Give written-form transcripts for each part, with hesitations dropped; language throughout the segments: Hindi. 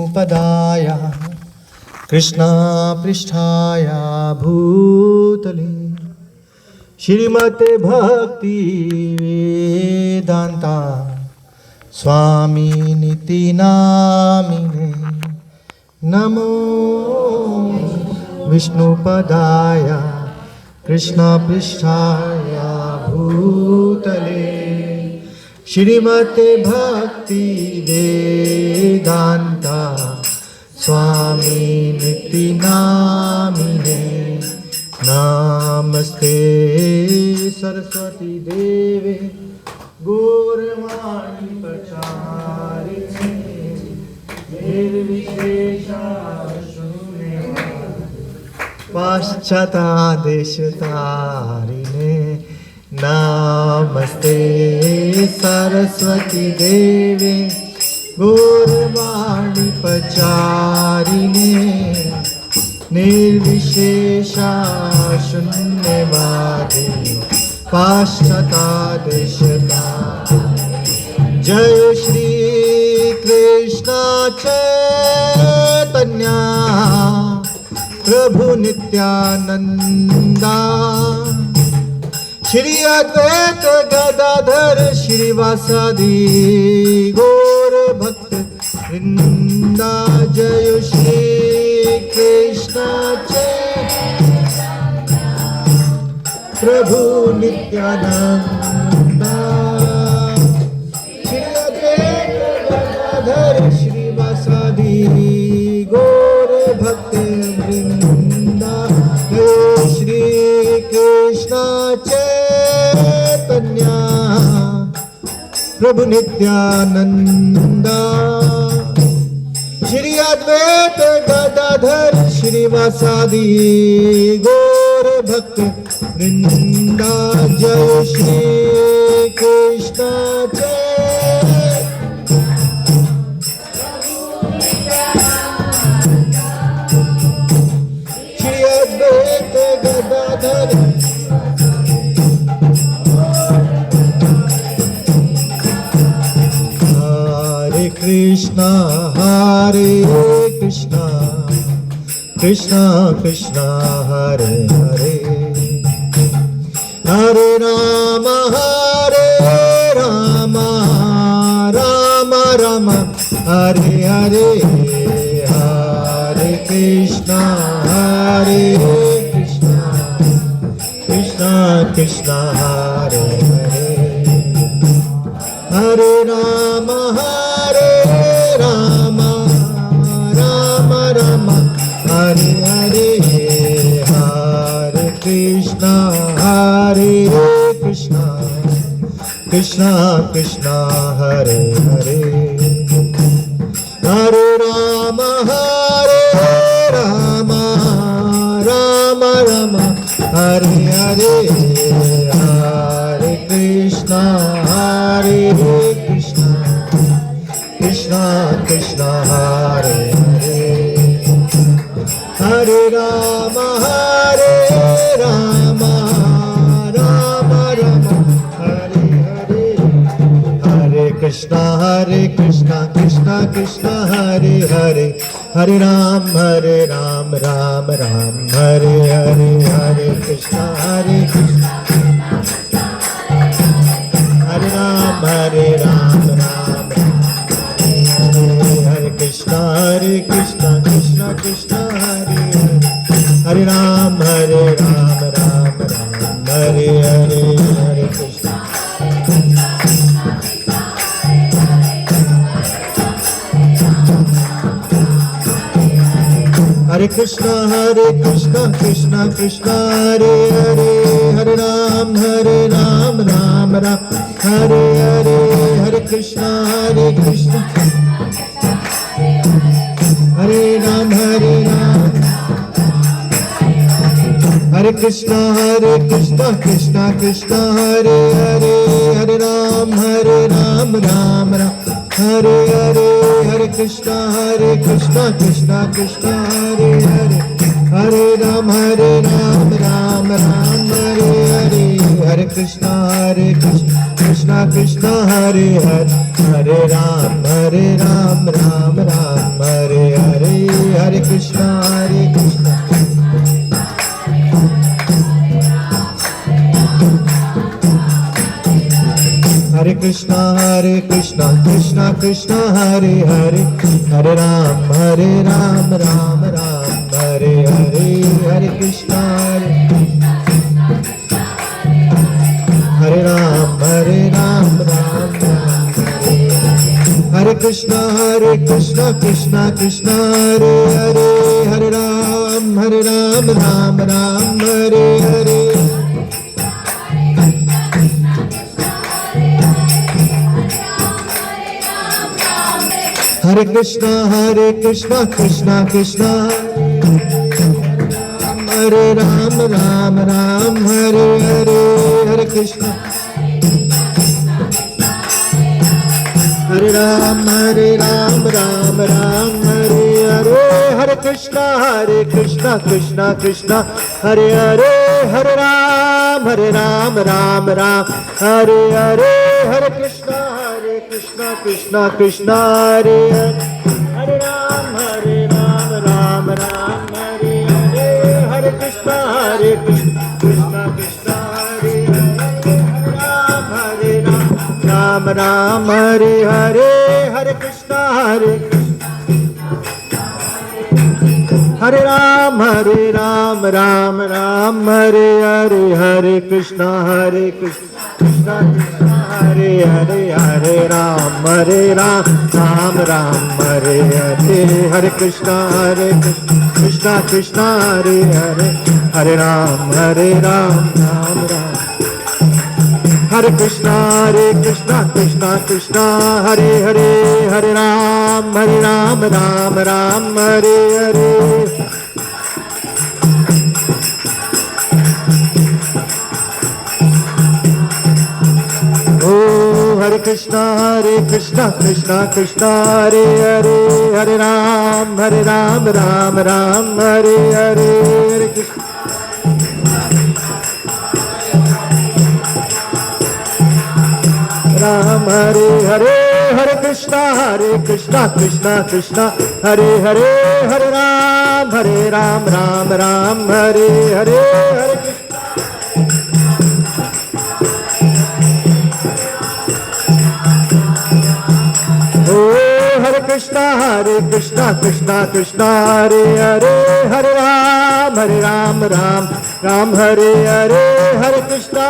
विष्णुपदाय कृष्णपृष्ठाय भूतले श्रीमते भक्ति वेदांता स्वामिनिति नामिने नमो विष्णुपदाय कृष्णपृष्ठाय भूतले श्रीमते भक्ति वेदांता स्वामिनिति नामिने नमस्ते सरस्वती देवे गौरवाणी प्रचारिणे निर्विशेषा शून्यवादी पाश्चात्देशतारिणे नमस्ते सरस्वती देवे गौरवाणी प्रचारिणे निर्विशेषा शून्यवादी पाश्चात्देशता जय श्री कृष्ण चैतन्य प्रभु नित्यानंदा श्री अद्वैत गदाधर श्रीवासादि गौर भक्त वृंदा जय श्री कृष्ण चैतन्य प्रभु नित्यानंदा श्री अद्वैत गदाधर श्रीवासादि गौर भक्त वृंदा जय श्री कृष्ण चैतन्य प्रभु नित्यानंदा श्री अद्वैत गदाधर श्रीवासादि गौर भक्त वृंदा जय श्री कृष्ण श्री अद्वैत गदाधर कृष्णा हरे कृष्णा कृष्णा कृष्णा हरे हरे हरे राम राम राम हरे हरे हरे कृष्णा कृष्णा कृष्णा हरे हरे हरे राम राम हरे हरे हरे कृष्णा कृष्णा कृष्णा हरे हरे हरे राम राम हरे हरे हरे कृष्णा कृष्णा कृष्णा हरे हरे हरे राम राम हरे हरे हरे कृष्णा कृष्णा कृष्णा हरे हरे हरे राम राम हरे हरे हरे कृष्णा हरे राम हरे कृष्णा कृष्णा कृष्णा हरे हरे राम राम हरे हरे हरे कृष्णा हरे कृष्णा कृष्णा कृष्णा हरे हरे हरे राम राम हरे हरे हरे कृष्णा हरे राम हरे कृष्णा कृष्णा कृष्णा हरे हरे हरे राम राम हरे हरे हरे कृष्णा कृष्णा कृष्णा हरे हरे हरे राम राम हरे हरे हरे कृष्णा कृष्णा कृष्णा हरे हरे हरे राम राम हरे Hare Krishna Hare Krishna Hare Krishna Krishna Krishna Hare Hare Hare Ram Ram Ram Hare Hare Hare Krishna Hare Ram Ram Ram Hare Krishna Krishna Krishna Hare Hare Hare Ram Ram Ram Hare Hare Hare Krishna Krishna Krishna Hare Ram Ram Hare Hare Hare Krishna Hare Ram Ram Ram Hare Hare Hare Krishna Krishna Krishna Hare Hare Hare Ram Ram Hare Hare Hare Krishna Krishna Krishna Hare Hare Ram Ram Hare Hare Hare Krishna Krishna Krishna Hare Hare Ram Ram Hare Hare Hare Krishna Hare Ram Ram Hare Hare Hare Krishna Krishna Hare Hare Hare Ram Ram Hare Hare Hare Krishna Krishna Krishna Hare Hare Hare Ram Ram Hare Krishna Krishna Krishna Hare Hare Hare Ram Ram Hare Hare Hare Krishna Krishna Krishna Hare Hare Hare Ram Ram Hare Hare Hare Krishna Ram Hare Hare Hare Krishna Krishna Krishna Hare Hare Hare Ram Ram Hare Hare Hare Krishna Hare Krishna Krishna Hare Hare Hare Ram Hare Hare Hare Krishna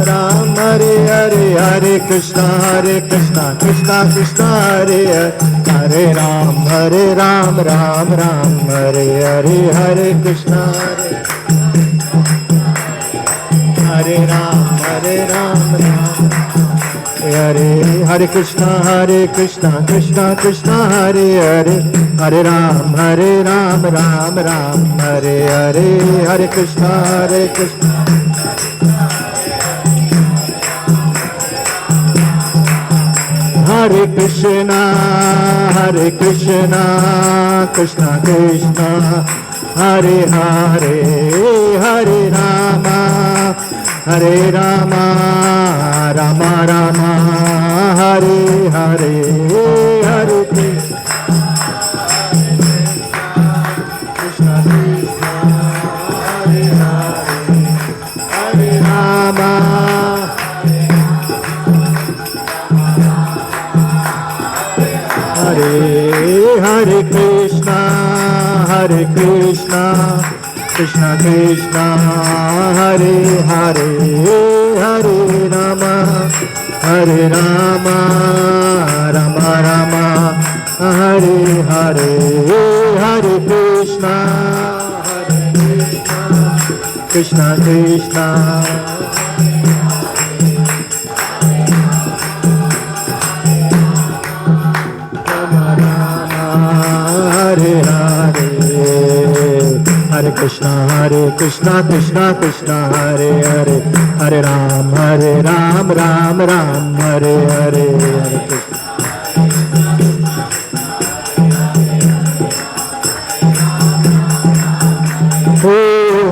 Ram Hare Hare Hare Krishna Krishna Krishna Hare Hare Ram Ram Hare Hare Hare Krishna Hare Ram Hare Hare Krishna Krishna Krishna Hare Hare Hare Ram Ram Hare Hare Hare Krishna Hare Krishna Krishna Krishna Hare Hare Hare Rama Rama Rama Hare Hare Hare Krishna Krishna Hare Hare Rama Hare Krishna Krishna Krishna Hare Hare Hare Rama Rama Rama Hare Hare Hare Krishna Krishna Krishna Hare Krishna Krishna Krishna Hare Hare Hare Ram Ram Hare Hare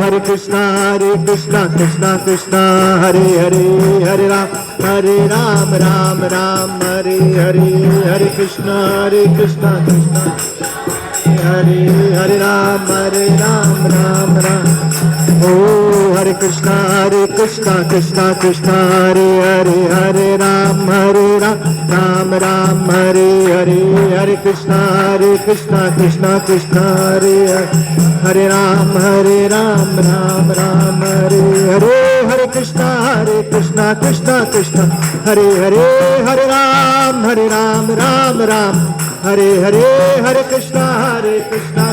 Hare Krishna Krishna Krishna Krishna Hare Hare Hare Ram Ram Ram Hare Hare Hare Krishna Krishna Hare Hare Ram Ram Ram ओ हरे कृष्णा कृष्णा कृष्णा हरे हरे हरे राम राम हरे हरे हरे कृष्णा कृष्णा कृष्णा हरे हरे राम राम हरे हरे हरे कृष्णा कृष्णा कृष्णा हरे हरे हरे राम राम हरे हरे हरे कृष्णा कृष्णा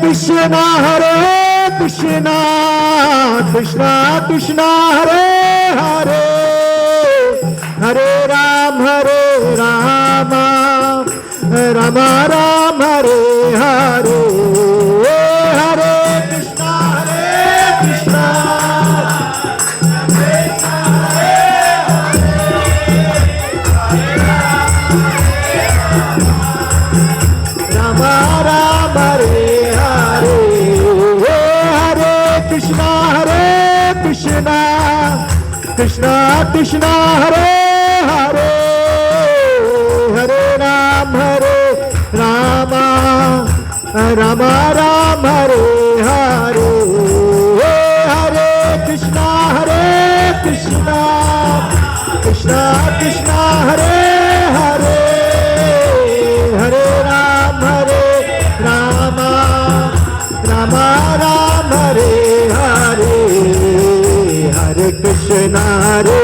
कृष्णा हरे कृष्णा कृष्णा कृष्णा हरे हरे हरे राम राम राम हरे हरे हरे कृष्णा राम राम हरे हरे हरे कृष्णा कृष्णा हरे हरे हरे राम राम हरे हरे हरे कृष्णा कृष्णा हरे हरे हरे राम राम हरे हरे हरे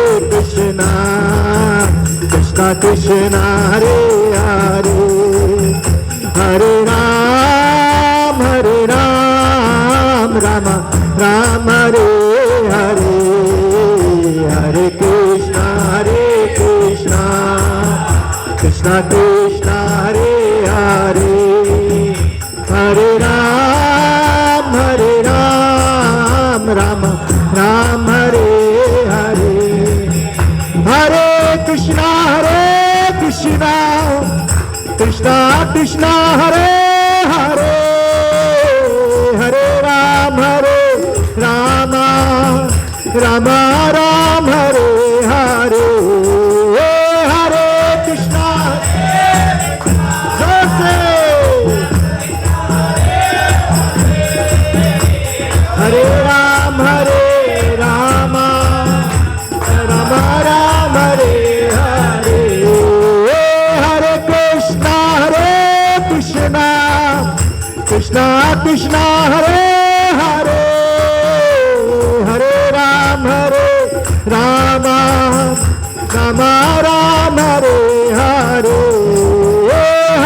कृष्णा कृष्णा हरे हरे हरे राम राम हरे हरे हरे कृष्णा कृष्णा हरे हरे हरे राम राम हरे हरे हरे कृष्णा कृष्णा हरे हरे हरे राम राम हरे हरे हरे कृष्णा जोर से हरे राम राम हरे हरे हरे कृष्णा कृष्णा हरे हरे हरे राम राम हरे हरे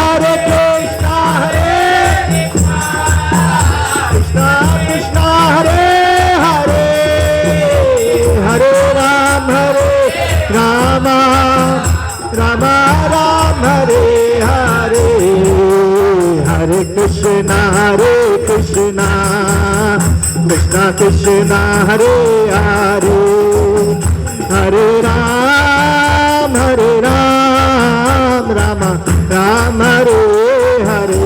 हरे कृष्णा कृष्णा हरे हरे हरे राम राम हरे हरे हरे कृष्णा कृष्णा हरे हरे हरे राम राम हरे हरे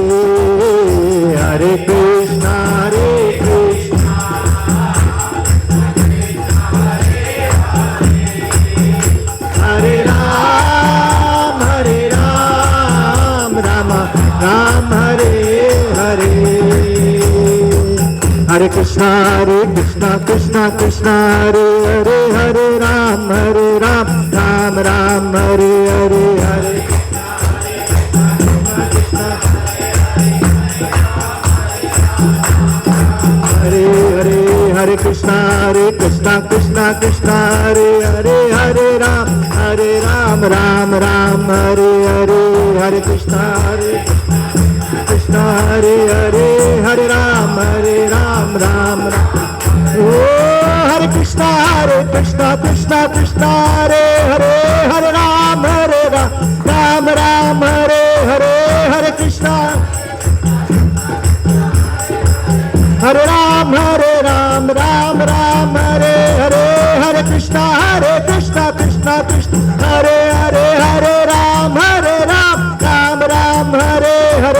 हरे कृष्णा हरे राम राम हरे हरे हरे कृष्णा कृष्णा हरे हरे हरे राम राम हरे हरे हरे हरे हरे हरे कृष्णा हरे हरे हरे राम राम हरे हरे हरे कृष्णा हरे हरे हरे राम राम ओ हरे कृष्णा कृष्णा हरे हरे हरे राम राम हरे हरे हरे कृष्णा हरे राम राम हरे हरे हरे कृष्णा कृष्णा हरे हरे हरे राम राम हरे हरे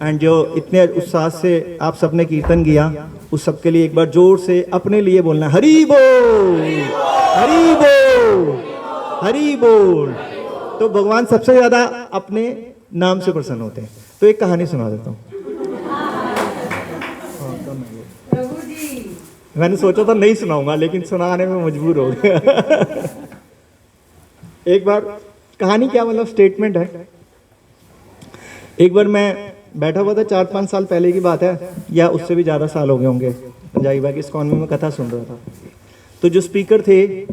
एंड जो इतने उत्साह से आप सबने कीर्तन किया, उस सबके लिए एक बार जोर से अपने लिए बोलना हरि बोल, हरि बोल, हरि बोल। तो भगवान सबसे ज्यादा अपने नाम से प्रसन्न होते हैं। तो एक कहानी सुना देता हूँ। मैंने सोचा था नहीं सुनाऊंगा, लेकिन सुनाने में मजबूर हो गया। एक बार कहानी क्या मतलब स्टेटमेंट है। एक बार मैं बैठा हुआ था, 4-5 साल पहले की बात है, या उससे भी ज़्यादा साल हो गए होंगे। पंजाबी बाग इस्कॉन में मैं कथा सुन रहा था। तो जो स्पीकर थे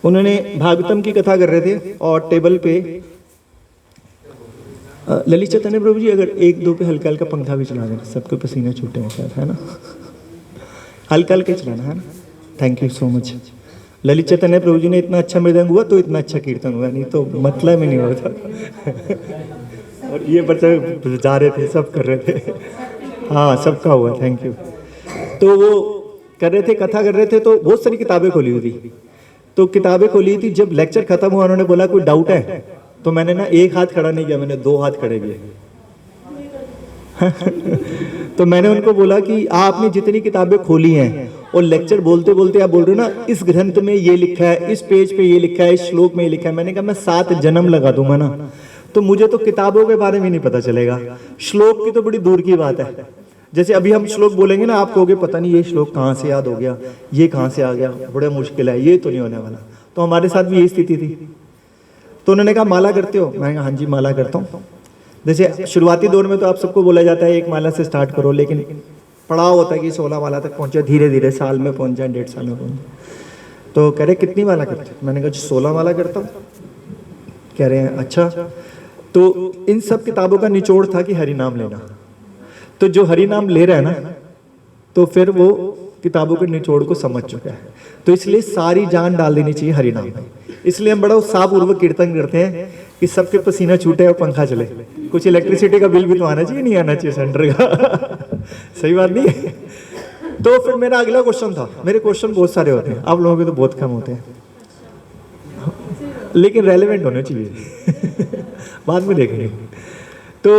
उन्होंने भागवतम की कथा कर रहे थे, और टेबल पे ललित चैतन्य प्रभु जी अगर 1-2 पे हल्का हल्का पंखा भी चला देना, सबके पसीने छूटे हैं शायद, है ना? हल्का हल्का चलाना, है ना? Thank you so much. Lalit Chaitanya Prabhu ji ने इतना अच्छा मृदंग हुआ तो इतना अच्छा कीर्तन हुआ, नहीं तो मतलब ही नहीं होता। और ये बच्चे जा रहे थे, सब कर रहे थे। हाँ, सबका हुआ, थैंक यू। तो वो कर रहे थे, कथा कर रहे थे, तो बहुत सारी किताबें खोली हुई थी। तो किताबें खोली थी, जब लेक्चर खत्म हुआ उन्होंने बोला कोई डाउट है, तो मैंने ना 1 हाथ खड़ा नहीं किया, मैंने 2 हाथ खड़े किए। तो मैंने उनको बोला कि आपने जितनी किताबें खोली हैं और लेक्चर बोलते बोलते आप बोल रहे हो ना इस ग्रंथ में ये लिखा है, इस पेज पे ये लिखा है, इस श्लोक में ये लिखा है, मैंने कहा मैं 7 जन्म लगा दूंगा ना तो मुझे तो किताबों के बारे में नहीं पता चलेगा, श्लोक की तो बड़ी दूर की बात है। जैसे अभी हम श्लोक बोलेंगे ना, आप कहोगे पता नहीं ये श्लोक कहाँ से याद हो गया, ये कहाँ से आ गया, बड़ा मुश्किल है, ये तो नहीं होने वाला। तो हमारे साथ भी यही स्थिति थी। तो उन्होंने कहा माला करते हो? मैंने कहा हाँ जी माला करता हूँ। जैसे शुरुआती दौर में तो आप सबको बोला जाता है 1 माला से स्टार्ट करो, लेकिन पड़ाव होता है कि 16 माला तक पहुँचे, धीरे धीरे साल में पहुँच जाए, 1.5 साल में पहुँच जाए। तो कह रहे कितनी माला करते हो? मैंने कहा 16 माला करता हूँ। कह रहे हैं अच्छा। तो इन सब किताबों का निचोड़ था कि हरि नाम लेना। तो जो हरि नाम ले रहा है ना, तो फिर वो किताबों के निचोड़ को समझ चुका है, तो इसलिए सारी जान डाल देनी चाहिए हरि नाम में। इसलिए हम बड़ा उत्साहपूर्वक कीर्तन करते हैं कि सबके पसीना छूटे और पंखा चले। कुछ इलेक्ट्रिसिटी का बिल भी तो आना चाहिए, नहीं आना चाहिए सेंटर का। सही बात नहीं है? तो फिर मेरा अगला क्वेश्चन था, मेरे क्वेश्चन बहुत सारे होते हैं, आप लोगों के तो बहुत कम होते हैं, लेकिन रेलेवेंट होने चाहिए। बाद में देखेंगे। तो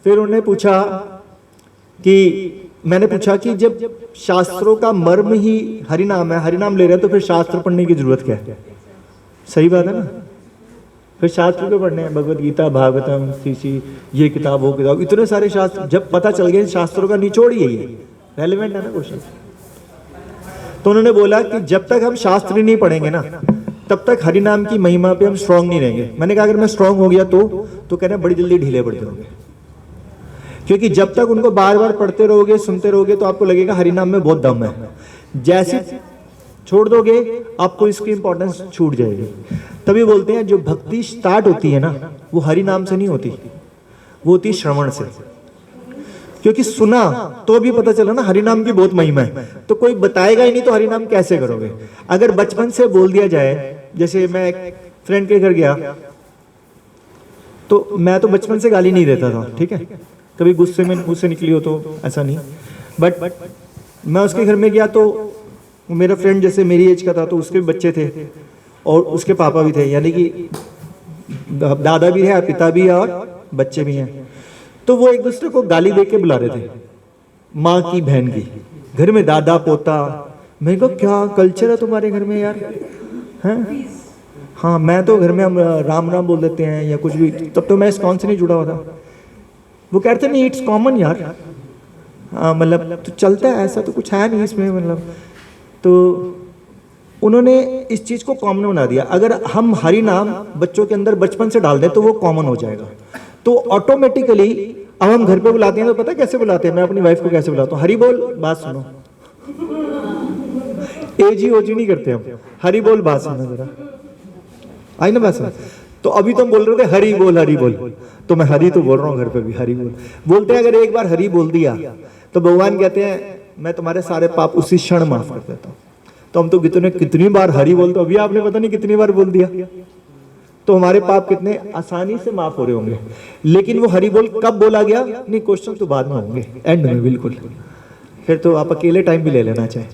फिर उन्होंने पूछा कि मैंने पूछा कि जब शास्त्रों का मर्म ही हरि नाम है, हरि नाम ले रहे हैं, तो फिर शास्त्र पढ़ने की जरूरत क्या है? सही बात है ना? फिर शास्त्र क्यों पढ़ने हैं? भगवत गीता, भागवतम, सीसी, ये किताब वो किताब, इतने सारे शास्त्र जब पता चल गए शास्त्रों का निचोड़ यही है। रेलेवेंट है ना क्वेश्चन? तो उन्होंने बोला कि जब तक हम शास्त्र ही नहीं पढ़ेंगे ना, तब तक हरि नाम की महिमा पे हम स्ट्रांग नहीं रहेंगे। मैंने कहा अगर मैं स्ट्रांग हो गया तो कह रहे हैं बड़ी जल्दी ढीले पड़ जाओगे, क्योंकि जब तक उनको बार बार पढ़ते रहोगे, सुनते रहोगे, तो आपको लगेगा हरि नाम में बहुत दम है। जैसे छोड़ दोगे आपको इसकी इंपॉर्टेंस छूट जाएगी। तभी बोलते हैं जो भक्ति स्टार्ट होती है ना, वो हरि नाम से नहीं होती, वो होती श्रवण से। क्योंकि सुना तो भी पता चला ना हरि नाम की बहुत महिमा है, तो कोई बताएगा ही नहीं तो हरि नाम कैसे करोगे? अगर बचपन से बोल दिया जाए, जैसे मैं एक फ्रेंड के घर गया, तो मैं तो बचपन से गाली नहीं देता था, ठीक है, कभी गुस्से में मुंह से निकली हो तो ऐसा नहीं, बट मैं उसके घर में गया तो मेरा फ्रेंड जैसे मेरी एज का था, तो उसके बच्चे थे और उसके पापा भी थे, यानी कि दादा भी है, पिता भी है और बच्चे भी हैं। तो वो एक दूसरे को गाली दे के बुला रहे थे, माँ की बहन की, घर में दादा पोता। मैं कहा क्या कल्चर है तुम्हारे घर में यार, हैं? हाँ, मैं तो घर में हम राम राम बोल देते हैं या कुछ भी, तब तो मैं इस्कॉन से नहीं जुड़ा हुआ था। वो कहते नहीं इट्स कॉमन यार, हाँ मतलब तो चलता है, ऐसा तो कुछ है नहीं इसमें, मतलब। तो उन्होंने इस चीज़ को कॉमन बना दिया। अगर हम हरि नाम बच्चों के अंदर बचपन से डाल दें तो वो कॉमन हो जाएगा, तो ऑटोमेटिकली अब हम घर पे बुलाते हैं तो पता कैसे बुलाते हैं? मैं अपनी वाइफ को कैसे बुलाता हूँ? हरि बोल, बात सुनो। एजी ओजी नहीं करते हम, हरि बोल, बात सुनो जरा, आई ना बात सुनो। तो अभी तो हम बोल रहे थे हरि बोल, हरि बोल, तो मैं हरि तो बोल रहा हूँ घर पे भी, हरि बोल बोलते हैं। अगर एक बार हरि बोल दिया तो भगवान कहते हैं मैं तुम्हारे सारे पाप उसी क्षण माफ कर देता हूँ। तो हम तो कितनी बार हरि बोलते, अभी आपने पता नहीं कितनी बार बोल दिया, तो हमारे पाप कितने आसानी से माफ हो रहे होंगे। लेकिन वो हरि बोल कब बोला गया? नहीं, क्वेश्चन तो बाद में होंगे, एंड में बिल्कुल, फिर तो आप अकेले टाइम भी ले लेना चाहे।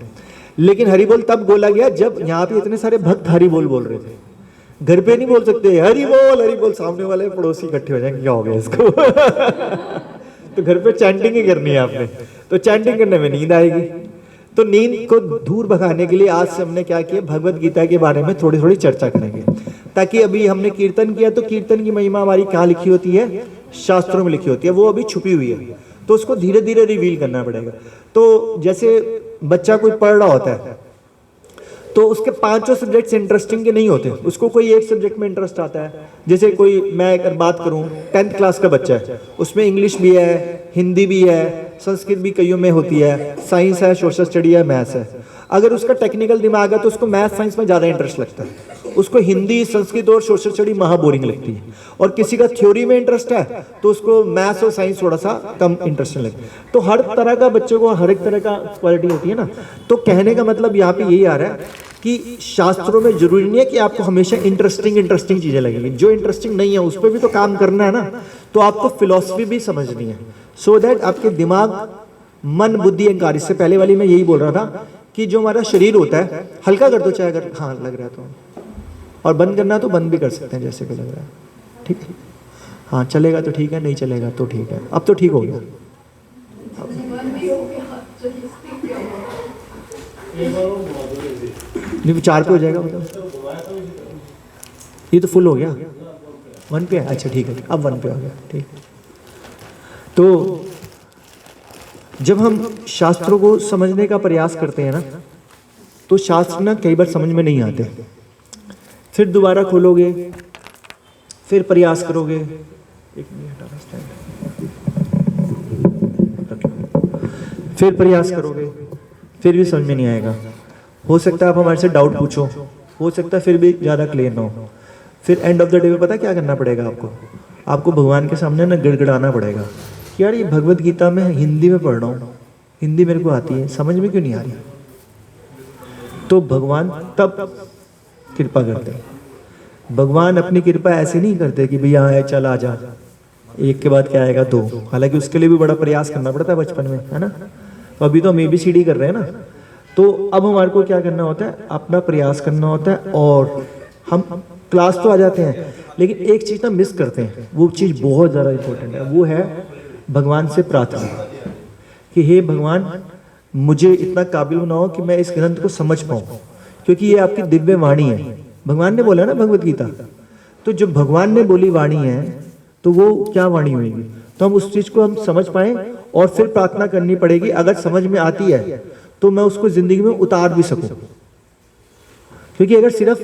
लेकिन हरि बोल तब बोला गया जब यहाँ पे इतने सारे भक्त हरि बोल बोल रहे थे। घर पे नहीं बोल सकते हरि बोल, सामने वाले पड़ोसी इकट्ठे हो जाएंगे, क्या हो गया इसको। तो घर पे चैंटिंग ही करनी है आपने, तो चैंटिंग करने में नींद आएगी। तो नींद को दूर भगाने के लिए आज से हमने क्या किया, भगवत गीता के बारे में थोड़ी थोड़ी चर्चा करेंगे, ताकि अभी हमने कीर्तन किया तो कीर्तन की महिमा हमारी कहाँ लिखी होती है, शास्त्रों में लिखी होती है, वो अभी छुपी हुई है, तो उसको धीरे धीरे रिवील करना पड़ेगा। तो जैसे बच्चा कोई पढ़ रहा होता है तो उसके पांचों सब्जेक्ट्स इंटरेस्टिंग के नहीं होते, उसको कोई एक सब्जेक्ट में इंटरेस्ट आता है। जैसे कोई, मैं अगर बात करूं 10th क्लास का बच्चा है, उसमें इंग्लिश भी है, हिंदी भी है, संस्कृत भी कईयों में होती है, साइंस है, सोशल स्टडी है, मैथ्स है। अगर उसका टेक्निकल दिमाग है तो उसको मैथ साइंस में ज़्यादा इंटरेस्ट लगता है, उसको हिंदी, संस्कृत और सोशल स्टडी महा बोरिंग लगती है। और किसी का थ्योरी में इंटरेस्ट है तो उसको मैथ्स और साइंस थोड़ा सा कम इंटरेस्टिंग लगता है। तो हर तरह का बच्चों को हर एक तरह का क्वालिटी होती है ना। तो कहने का मतलब यहाँ पे यही आ रहा है कि शास्त्रों में जरूरी नहीं है कि आपको हमेशा इंटरेस्टिंग चीजें लगेंगी, जो इंटरेस्टिंग नहीं है उस पर भी तो काम करना है ना। तो आपको फिलॉसफी भी समझनी है, सो दैट आपके दिमाग, मन, बुद्धि, अहंकार, इससे पहले वाली में यही बोल रहा था कि जो हमारा शरीर होता है, हल्का कर दो चाहे, अगर हाँ लग रहा है तो, और बंद करना तो बंद भी कर सकते हैं जैसे कि लग रहा है, ठीक है। हाँ चलेगा तो ठीक है, नहीं चलेगा तो ठीक है। अब तो ठीक हो गया, नहीं 4 पे हो जाएगा मतलब, ये तो फुल हो गया, 1 पे है, अच्छा ठीक है, अब 1 पे हो गया, ठीक। तो जब हम शास्त्रों को समझने का प्रयास करते हैं ना, तो शास्त्र ना कई बार समझ में नहीं आते, फिर दोबारा खोलोगे, फिर प्रयास करोगे, फिर प्रयास करोगे, फिर भी समझ में नहीं आएगा। हो सकता है आप हमारे से डाउट पूछो, हो सकता है फिर भी ज़्यादा क्लियर ना हो। फिर एंड ऑफ द डे में पता क्या करना पड़ेगा आपको भगवान के सामने ना गिड़गिड़ाना पड़ेगा कि यार ये भगवत गीता में हिंदी में पढ़ रहा हूँ, हिंदी मेरे को आती है, समझ में क्यों नहीं आ रही। तो भगवान तब कृपा करते हैं। भगवान अपनी कृपा ऐसे नहीं करते कि भैया है चल आ जा, एक के बाद क्या आएगा 2, हालांकि उसके लिए भी बड़ा प्रयास करना पड़ता है बचपन में, है ना। तो अभी तो हम ABCD कर रहे हैं ना, तो अब हमारे को क्या करना होता है, अपना प्रयास करना होता है। और हम क्लास तो आ जाते हैं, लेकिन एक चीज़ ना मिस करते हैं, वो चीज़ बहुत ज़्यादा इंपॉर्टेंट है, वो है भगवान से प्रार्थना कि हे भगवान मुझे इतना काबिल बनाओ कि मैं इस ग्रंथ को समझ पाऊँ, क्योंकि ये आपकी दिव्य वाणी है। भगवान ने बोला ना भगवत गीता, तो जो भगवान ने बोली वाणी है तो वो क्या वाणी होगी, तो हम उस चीज़ को हम समझ पाएँ और फिर प्रार्थना करनी पड़ेगी। अगर समझ में आती है तो मैं उसको जिंदगी में उतार भी सकूं, क्योंकि अगर सिर्फ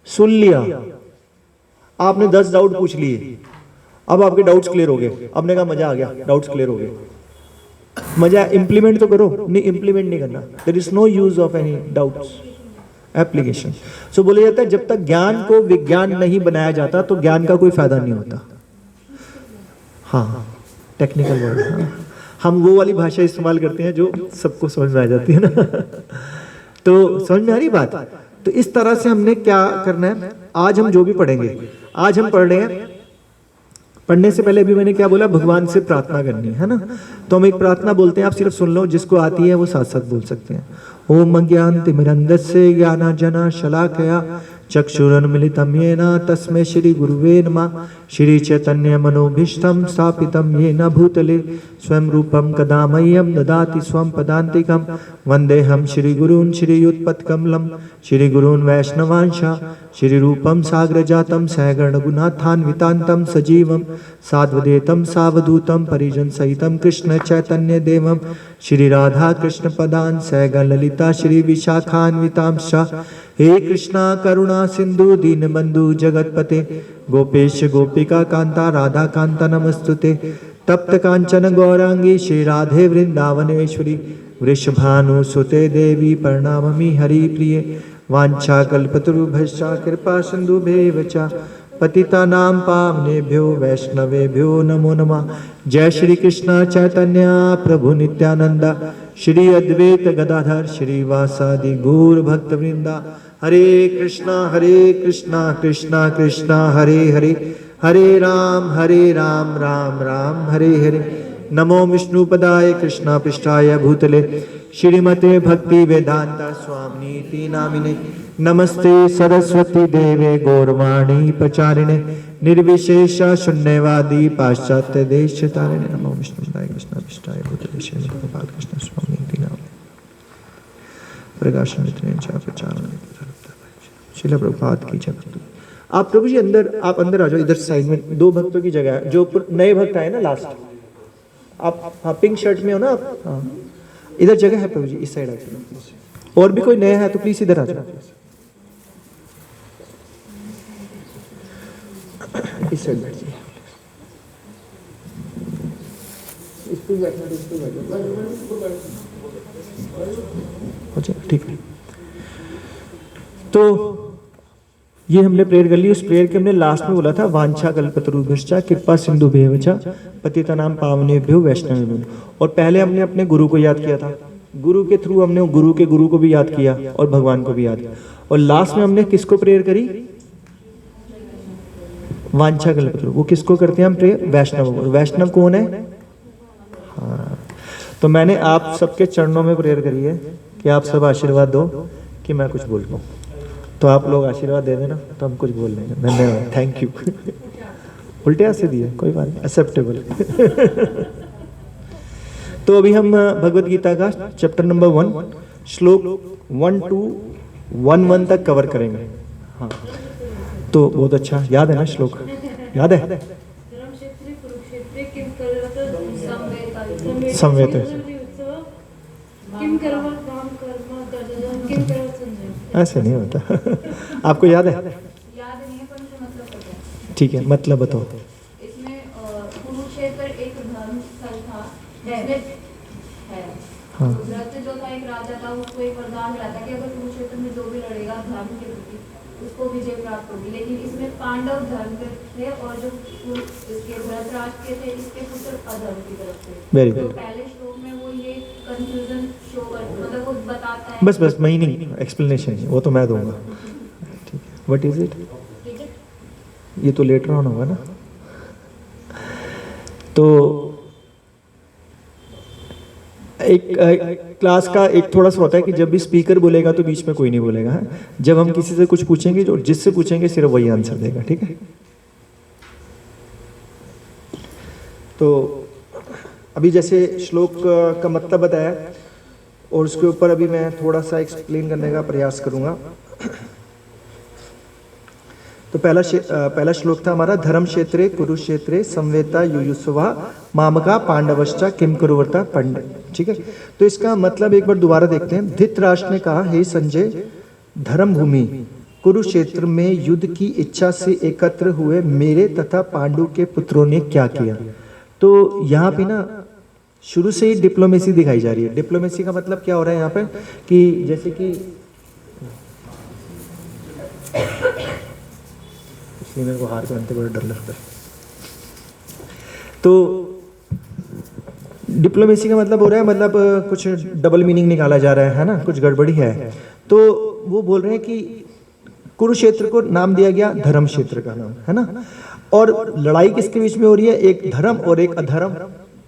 सुन लिया, आपने 10 डाउट पूछ लिए, अब आपके डाउट्स क्लियर हो गए, आपने कहा मजा आ गया, डाउट्स क्लियर हो गए, मजा, इंप्लीमेंट तो करो, नहीं इंप्लीमेंट नहीं करना, there is no use of any doubts application. So बोला जाता है जब तक ज्ञान को विज्ञान नहीं बनाया जाता तो ज्ञान का कोई फायदा नहीं होता। हाँ टेक्निकल वर्ड, हम वो वाली भाषा इस्तेमाल करते हैं जो सबको समझ में आ जाती है ना। तो समझ में आ रही बात। तो इस तरह से हमने क्या करना है, आज हम जो भी पढ़ेंगे, आज हम पढ़ रहे हैं, पढ़ने से पहले अभी मैंने क्या बोला, भगवान से प्रार्थना करनी है ना। तो हम एक प्रार्थना बोलते हैं, आप सिर्फ सुन लो, जिसको आती है वो साथ साथ बोल सकते हैं। ओम अज्ञानतिमिरन्धस्य ज्ञानांजन शलाकया चक्षुरुन्मीलितं येन तस्मै श्री गुरुवे नमः। श्री चैतन्य मनोभीष्टं स्थापितं येन भूतले स्वयं रूपं कदा मह्यं ददाति स्वं पदान्तिकं। वन्देऽहं श्रीगुरून् श्रीयुत्पत्कमलं श्रीगुरून् वैष्णवांश श्रीरूपं साग्रजातं सगणगुणान्वितान्तं सजीवं साद्वैतं सावधूतं परिजनसहितं कृष्ण चैतन्य देवं श्री राधा कृष्ण पदान् सगण ललिता श्री विशाखान्वितांश। हे कृष्णा करुणा सिंधु दीनबंधु जगतपते गोपेश गोपिका कांता राधा कांता नमस्तुते। तप्त कांचन गौरांगी श्री राधे वृंदावनेश्वरी वृषभानुसुते देवी प्रणमामि हरिप्रिये। वाञ्छाकल्पतरुभ्यश्च कृपा सिन्धुभ्येव च पतितानां पावनेभ्यो वैष्णवेभ्यो नमो नमः। जय श्री कृष्ण चैतन्य प्रभु नित्यानंद श्री अद्वैत गदाधर श्रीवासादि गौर भक्तवृंदा। हरे कृष्णा कृष्णा कृष्णा हरे हरे, हरे राम राम राम हरे हरे। नमो विष्णुपदाय कृष्णापृष्ठाय भूतले श्रीमते भक्ति वेदांता स्वामिनीति नामिने नमस्ते सरस्वती देवे गौरवाणी प्रचारिणे निर्विशेष शून्यवादी पाश्चात्य देश तारिणे नमो विष्णुपदाय कृष्णापृष्ठाय भूतले श्रीमते गोपाल कृष्ण स्वामिनीति नामिने प्रकाशन शिला प्रभुपाद की जय। आप प्रभु जी अंदर, आप अंदर आ जाओ, इधर साइड में 2 भक्तों की जगह है, जो नए भक्त आए ना लास्ट, आप हाँ पिंक शर्ट में हो ना आप, हाँ इधर जगह है प्रभु जी, इस साइड आके। और भी कोई नया है तो प्लीज इधर आ जाओ, इस साइड बैठ जाइए, इस पे बैठना, इस पे बैठना, ठीक है। तो ये हमने प्रेयर कर ली। उस प्रेयर के हमने लास्ट में बोला था वांछा कल्पतरुभ्यश्च कृपा सिंधुभ्येव च पतितानां पावनेभ्यो वैष्णवेभ्यो। और पहले हमने अपने गुरु को याद किया था, गुरु के थ्रू हमने गुरु के गुरु को भी याद किया और भगवान को भी याद किया। और लास्ट में हमने किसको प्रेयर करी? वांछा कल्पतरु। वो किसको करते हैं हम प्रेयर? वैष्णव। और वैष्णव कौन है? हाँ, तो मैंने आप सबके चरणों में प्रेयर करी है कि आप सब आशीर्वाद दो कि मैं कुछ बोल पाऊँ। तो आप लोग आशीर्वाद दे देना तो हम कुछ बोल लेंगे। धन्यवाद, थैंक यू। उल्टे हाथ से दिए, कोई बात नहीं, एक्सेप्टेबल। तो अभी हम भगवत गीता का चैप्टर नंबर 1 श्लोक 1 to 11 तक कवर करेंगे। हाँ, तो बहुत अच्छा याद है ना श्लोक? याद है? संवेत ऐसे नहीं होता। आपको याद है? याद नहीं है, पर मुझे मतलब पता है। ठीक है, मतलब बताओ। इसमें कुरुक्षेत्र एक धर्म स्थल था, है। हाँ। धृतराष्ट्र जो था एक राजा था, उसको एक वरदान मिला था कि अगर कुरुक्षेत्र में जो भी लड़ेगा धर्म के प्रति उसको विजय प्राप्त होगी। लेकिन इसमें पांडव धर्म के थे और जो इसके धृतराष्ट्र के थे इसके पुत्र अधर्म की तरफ थे। वेरी तो गुड। पहले श्लोक में वो ये कंफ्यूजन शो कर, मतलब वो बताता है। बस मैं ही नहीं, एक्सप्लेनेशन वो तो मैं दूंगा। ठीक है, व्हाट इज इट? ठीक है, ये तो लेटर ऑन होगा ना। तो एक क्लास का एक थोड़ा सा होता है कि जब भी स्पीकर बोलेगा तो बीच में कोई नहीं बोलेगा है? जब हम किसी से कुछ पूछेंगे, जो जिससे पूछेंगे सिर्फ वही आंसर देगा, ठीक है? तो अभी जैसे श्लोक का मतलब बताया और उसके ऊपर अभी मैं थोड़ा सा एक्सप्लेन करने का प्रयास करूंगा। तो पहला श्लोक था हमारा, धर्म क्षेत्रे कुरुक्षेत्रे संवेता युयुस्वा मामका पांडवश्चा किम कुरुवर्ता पंडित। ठीक है, तो इसका मतलब एक बार दोबारा देखते हैं। धृतराष्ट्र ने कहा, हे संजय, धर्म भूमि कुरुक्षेत्र में युद्ध की इच्छा से एकत्र हुए मेरे तथा पांडु के पुत्रों ने क्या किया। तो यहाँ पे ना शुरू से ही डिप्लोमेसी दिखाई जा रही है। डिप्लोमेसी का मतलब क्या हो रहा है यहाँ पे कि जैसे कि इसलिए मेरे को हार के बनते बड़ा डर लगता है। तो डिप्लोमेसी का मतलब हो रहा है, मतलब कुछ डबल मीनिंग निकाला जा रहा है ना, कुछ गड़बड़ी है। तो वो बोल रहे हैं कि कुरुक्षेत्र को नाम दिया गया धर्म क्षेत्र का नाम, है ना। और लड़ाई किसके बीच में हो रही है? एक धर्म और एक अधर्म,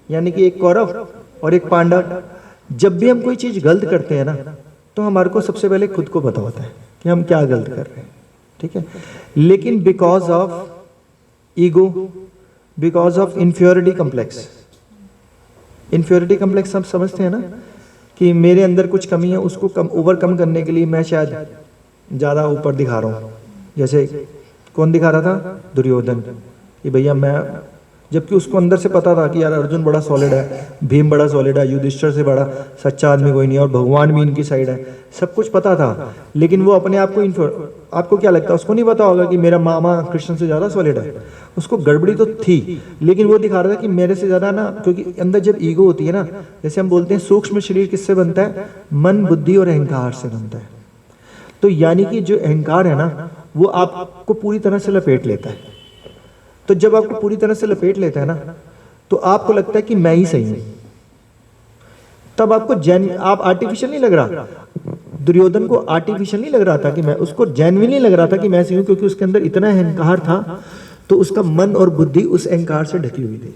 यानी कि एक कौरव और एक पांडव। जब भी हम कोई चीज गलत करते हैं ना, तो हमारे को सबसे पहले खुद को पता होता है कि हम क्या गलत कर रहे हैं, ठीक है। लेकिन because of ego, because of inferiority complex, inferiority complex हम समझते हैं ना कि मेरे अंदर कुछ कमी है, उसको ओवरकम करने के लिए मैं शायद ज्यादा ऊपर दिखा रहा हूँ। जैसे कौन दिखा रहा था? दुर्योधन, कि भैया मैं, जबकि उसको अंदर से पता था कि यार अर्जुन बड़ा सॉलिड है, भीम बड़ा सॉलिड है, युधिष्ठिर से बड़ा सच्चा आदमी कोई नहीं है और भगवान भी इनकी साइड है, सब कुछ पता था। लेकिन वो अपने आप को आपको क्या लगता है, उसको नहीं पता होगा कि मेरा मामा कृष्ण से ज्यादा सॉलिड है? उसको गड़बड़ी तो थी, लेकिन वो दिखा रहा था कि मेरे से ज्यादा ना, क्योंकि अंदर जब ईगो होती है ना, जैसे हम बोलते हैं सूक्ष्म शरीर किससे बनता है? मन, बुद्धि और अहंकार से बनता है। तो यानी कि जो अहंकार है ना, वो आपको पूरी तरह से लपेट लेता है। तो जब आपको पूरी तरह से लपेट लेता है ना, तो आपको लगता है कि मैं ही सही हूं। तब आपको आप आर्टिफिशियल नहीं लग रहा। दुर्योधन को आर्टिफिशियल नहीं लग रहा था कि मैं, उसको जेन्युइनली लग रहा था कि मैं सही हूं, क्योंकि उसके अंदर इतना अहंकार था। तो उसका मन और बुद्धि उस अहंकार से ढकी हुई थी।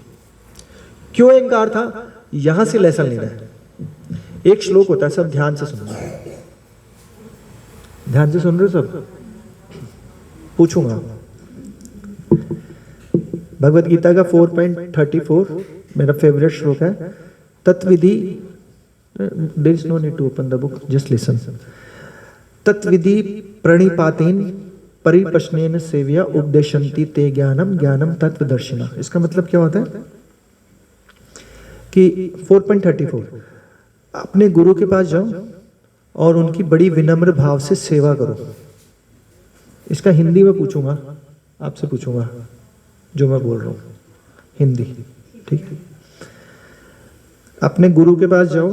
क्यों अहंकार था, यहां से लेसन लेना है। एक श्लोक होता है, सब ध्यान से सुनना, ध्यान से सुन रहे हो सब? पूछूंगा। भगवत गीता का 4.34 मेरा फेवरेट श्लोक है। तत्विधि, there is no need to open the book, just listen. तत्विधि प्रणिपातेन परिप्रश्नेन सेव्या उपदेशन्ति ते ज्ञानम ज्ञानम तत्वदर्शिना। इसका मतलब क्या होता है कि 4.34, अपने गुरु के पास जाओ और उनकी बड़ी विनम्र भाव से सेवा करो। इसका हिंदी में पूछूंगा, आपसे पूछूंगा जो मैं बोल रहा हूं, हिंदी, ठीक है? अपने गुरु के पास जाओ,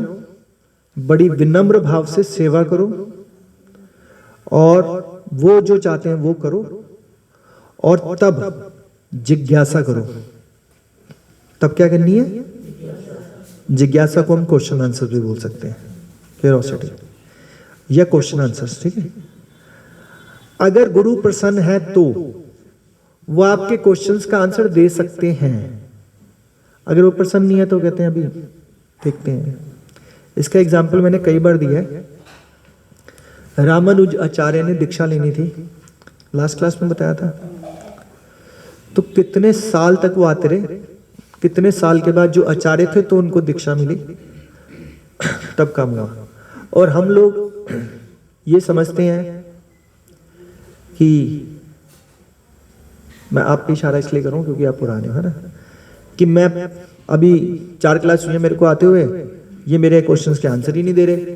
बड़ी विनम्र भाव से सेवा करो और वो जो चाहते हैं वो करो, और तब जिज्ञासा करो। तब क्या करनी है? जिज्ञासा को हम क्वेश्चन आंसर भी बोल सकते हैं, क्यूरियोसिटी या क्वेश्चन आंसर्स, ठीक है? अगर गुरु प्रसन्न है तो वो आपके क्वेश्चंस का आंसर दे सकते हैं। अगर वो प्रसन्न नहीं है तो कहते हैं अभी देखते हैं। इसका एग्जाम्पल मैंने कई बार दिया है। रामानुज आचार्य ने दीक्षा लेनी थी, लास्ट क्लास में बताया था। तो कितने साल तक वो आते रहे, कितने साल के बाद जो आचार्य थे तो उनको दीक्षा मिली, तब काम हुआ। और हम लोग ये समझते हैं कि, मैं आप पे इशारा इसलिए कर रहा हूं क्योंकि आप पुराने हो, है ना, कि मैं अभी 4 क्लास हुई है मेरे को आते हुए, ये मेरे क्वेश्चंस के आंसर ही नहीं दे रहे,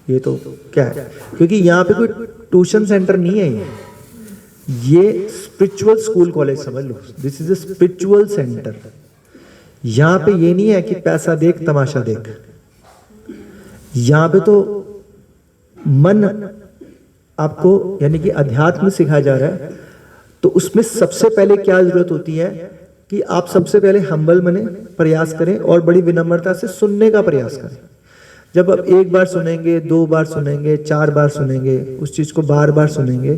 ये तो क्या है? क्योंकि यहाँ पे कोई ट्यूशन सेंटर नहीं है, ये स्पिरिचुअल स्कूल कॉलेज समझ लो। This is a spiritual centre. यहाँ पे ये नहीं है कि पैसा देख तमाशा देख। यहाँ पे तो मन आपको यानी कि अध्यात्म सिखाया जा रहा है। तो उसमें सबसे पहले क्या जरूरत होती है कि आप सबसे पहले हम्बल बने, प्रयास करें और बड़ी विनम्रता से सुनने का प्रयास करें। जब आप 1 बार सुनेंगे, 2 बार सुनेंगे, 4 बार सुनेंगे, उस चीज को बार बार सुनेंगे,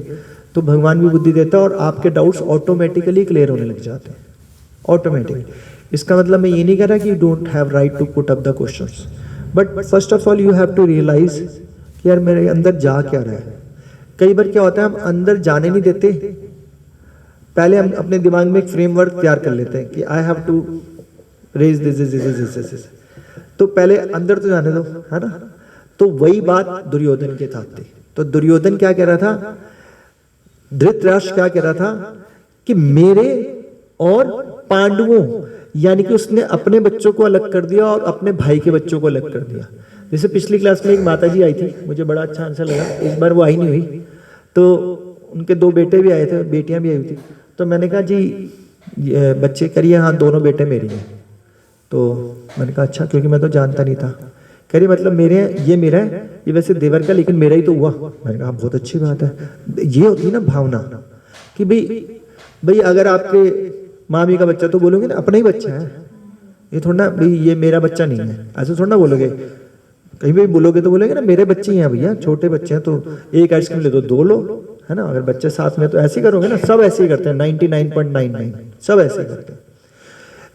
तो भगवान भी बुद्धि देता है और आपके डाउट्स ऑटोमेटिकली क्लियर होने लग जाते हैं, ऑटोमेटिकली। इसका मतलब मैं ये नहीं कह रहा कि you don't have right to put up the questions, but first of all you have to realize कि यार मेरे अंदर जा क्या रहा है। कई बार क्या होता है, हम अंदर जाने नहीं देते, पहले हम अपने दिमाग में एक फ्रेमवर्क तैयार कर लेते हैं कि I have to raise this, तो पहले अंदर तो जाने दो, है ना। तो वही बात दुर्योधन के साथ थी। तो दुर्योधन क्या कह रहा था, धृतराष्ट्र क्या कह रहा था कि मेरे और पांडवों, यानी कि उसने अपने बच्चों को अलग कर दिया और अपने भाई के बच्चों को अलग कर दिया। जैसे पिछली क्लास में एक माता जी आई थी, मुझे बड़ा अच्छा आंसर लगा, इस बार वो आई नहीं हुई, तो उनके 2 बेटे भी आए थे, बेटियां भी आई हुई थी। तो मैंने कहा जी बच्चे करिए, हाँ 2 बेटे मेरी हैं। तो मैंने कहा अच्छा, क्योंकि मैं तो जानता नहीं था। कह रही मतलब ये मेरा है, ये वैसे देवर का, लेकिन मेरा ही तो हुआ। मैंने कहा बहुत अच्छी बात है। ये होती है ना भावना कि भाई अगर आपके मामी का बच्चा, तो बोलोगे ना अपना ही बच्चा है, ये थोड़ा ना भाई ये मेरा बच्चा नहीं है, ऐसे थोड़ा ना बोलोगे। कहीं भी बोलोगे तो बोलेंगे ना मेरे बच्चे ही हैं भैया, छोटे बच्चे हैं, तो एक आइसक्रीम ले दो, 2 लो, है ना। अगर बच्चे साथ में तो ऐसे ही करोगे ना, सब ऐसे ही करते हैं, 99.99 सब ऐसे ही करते हैं।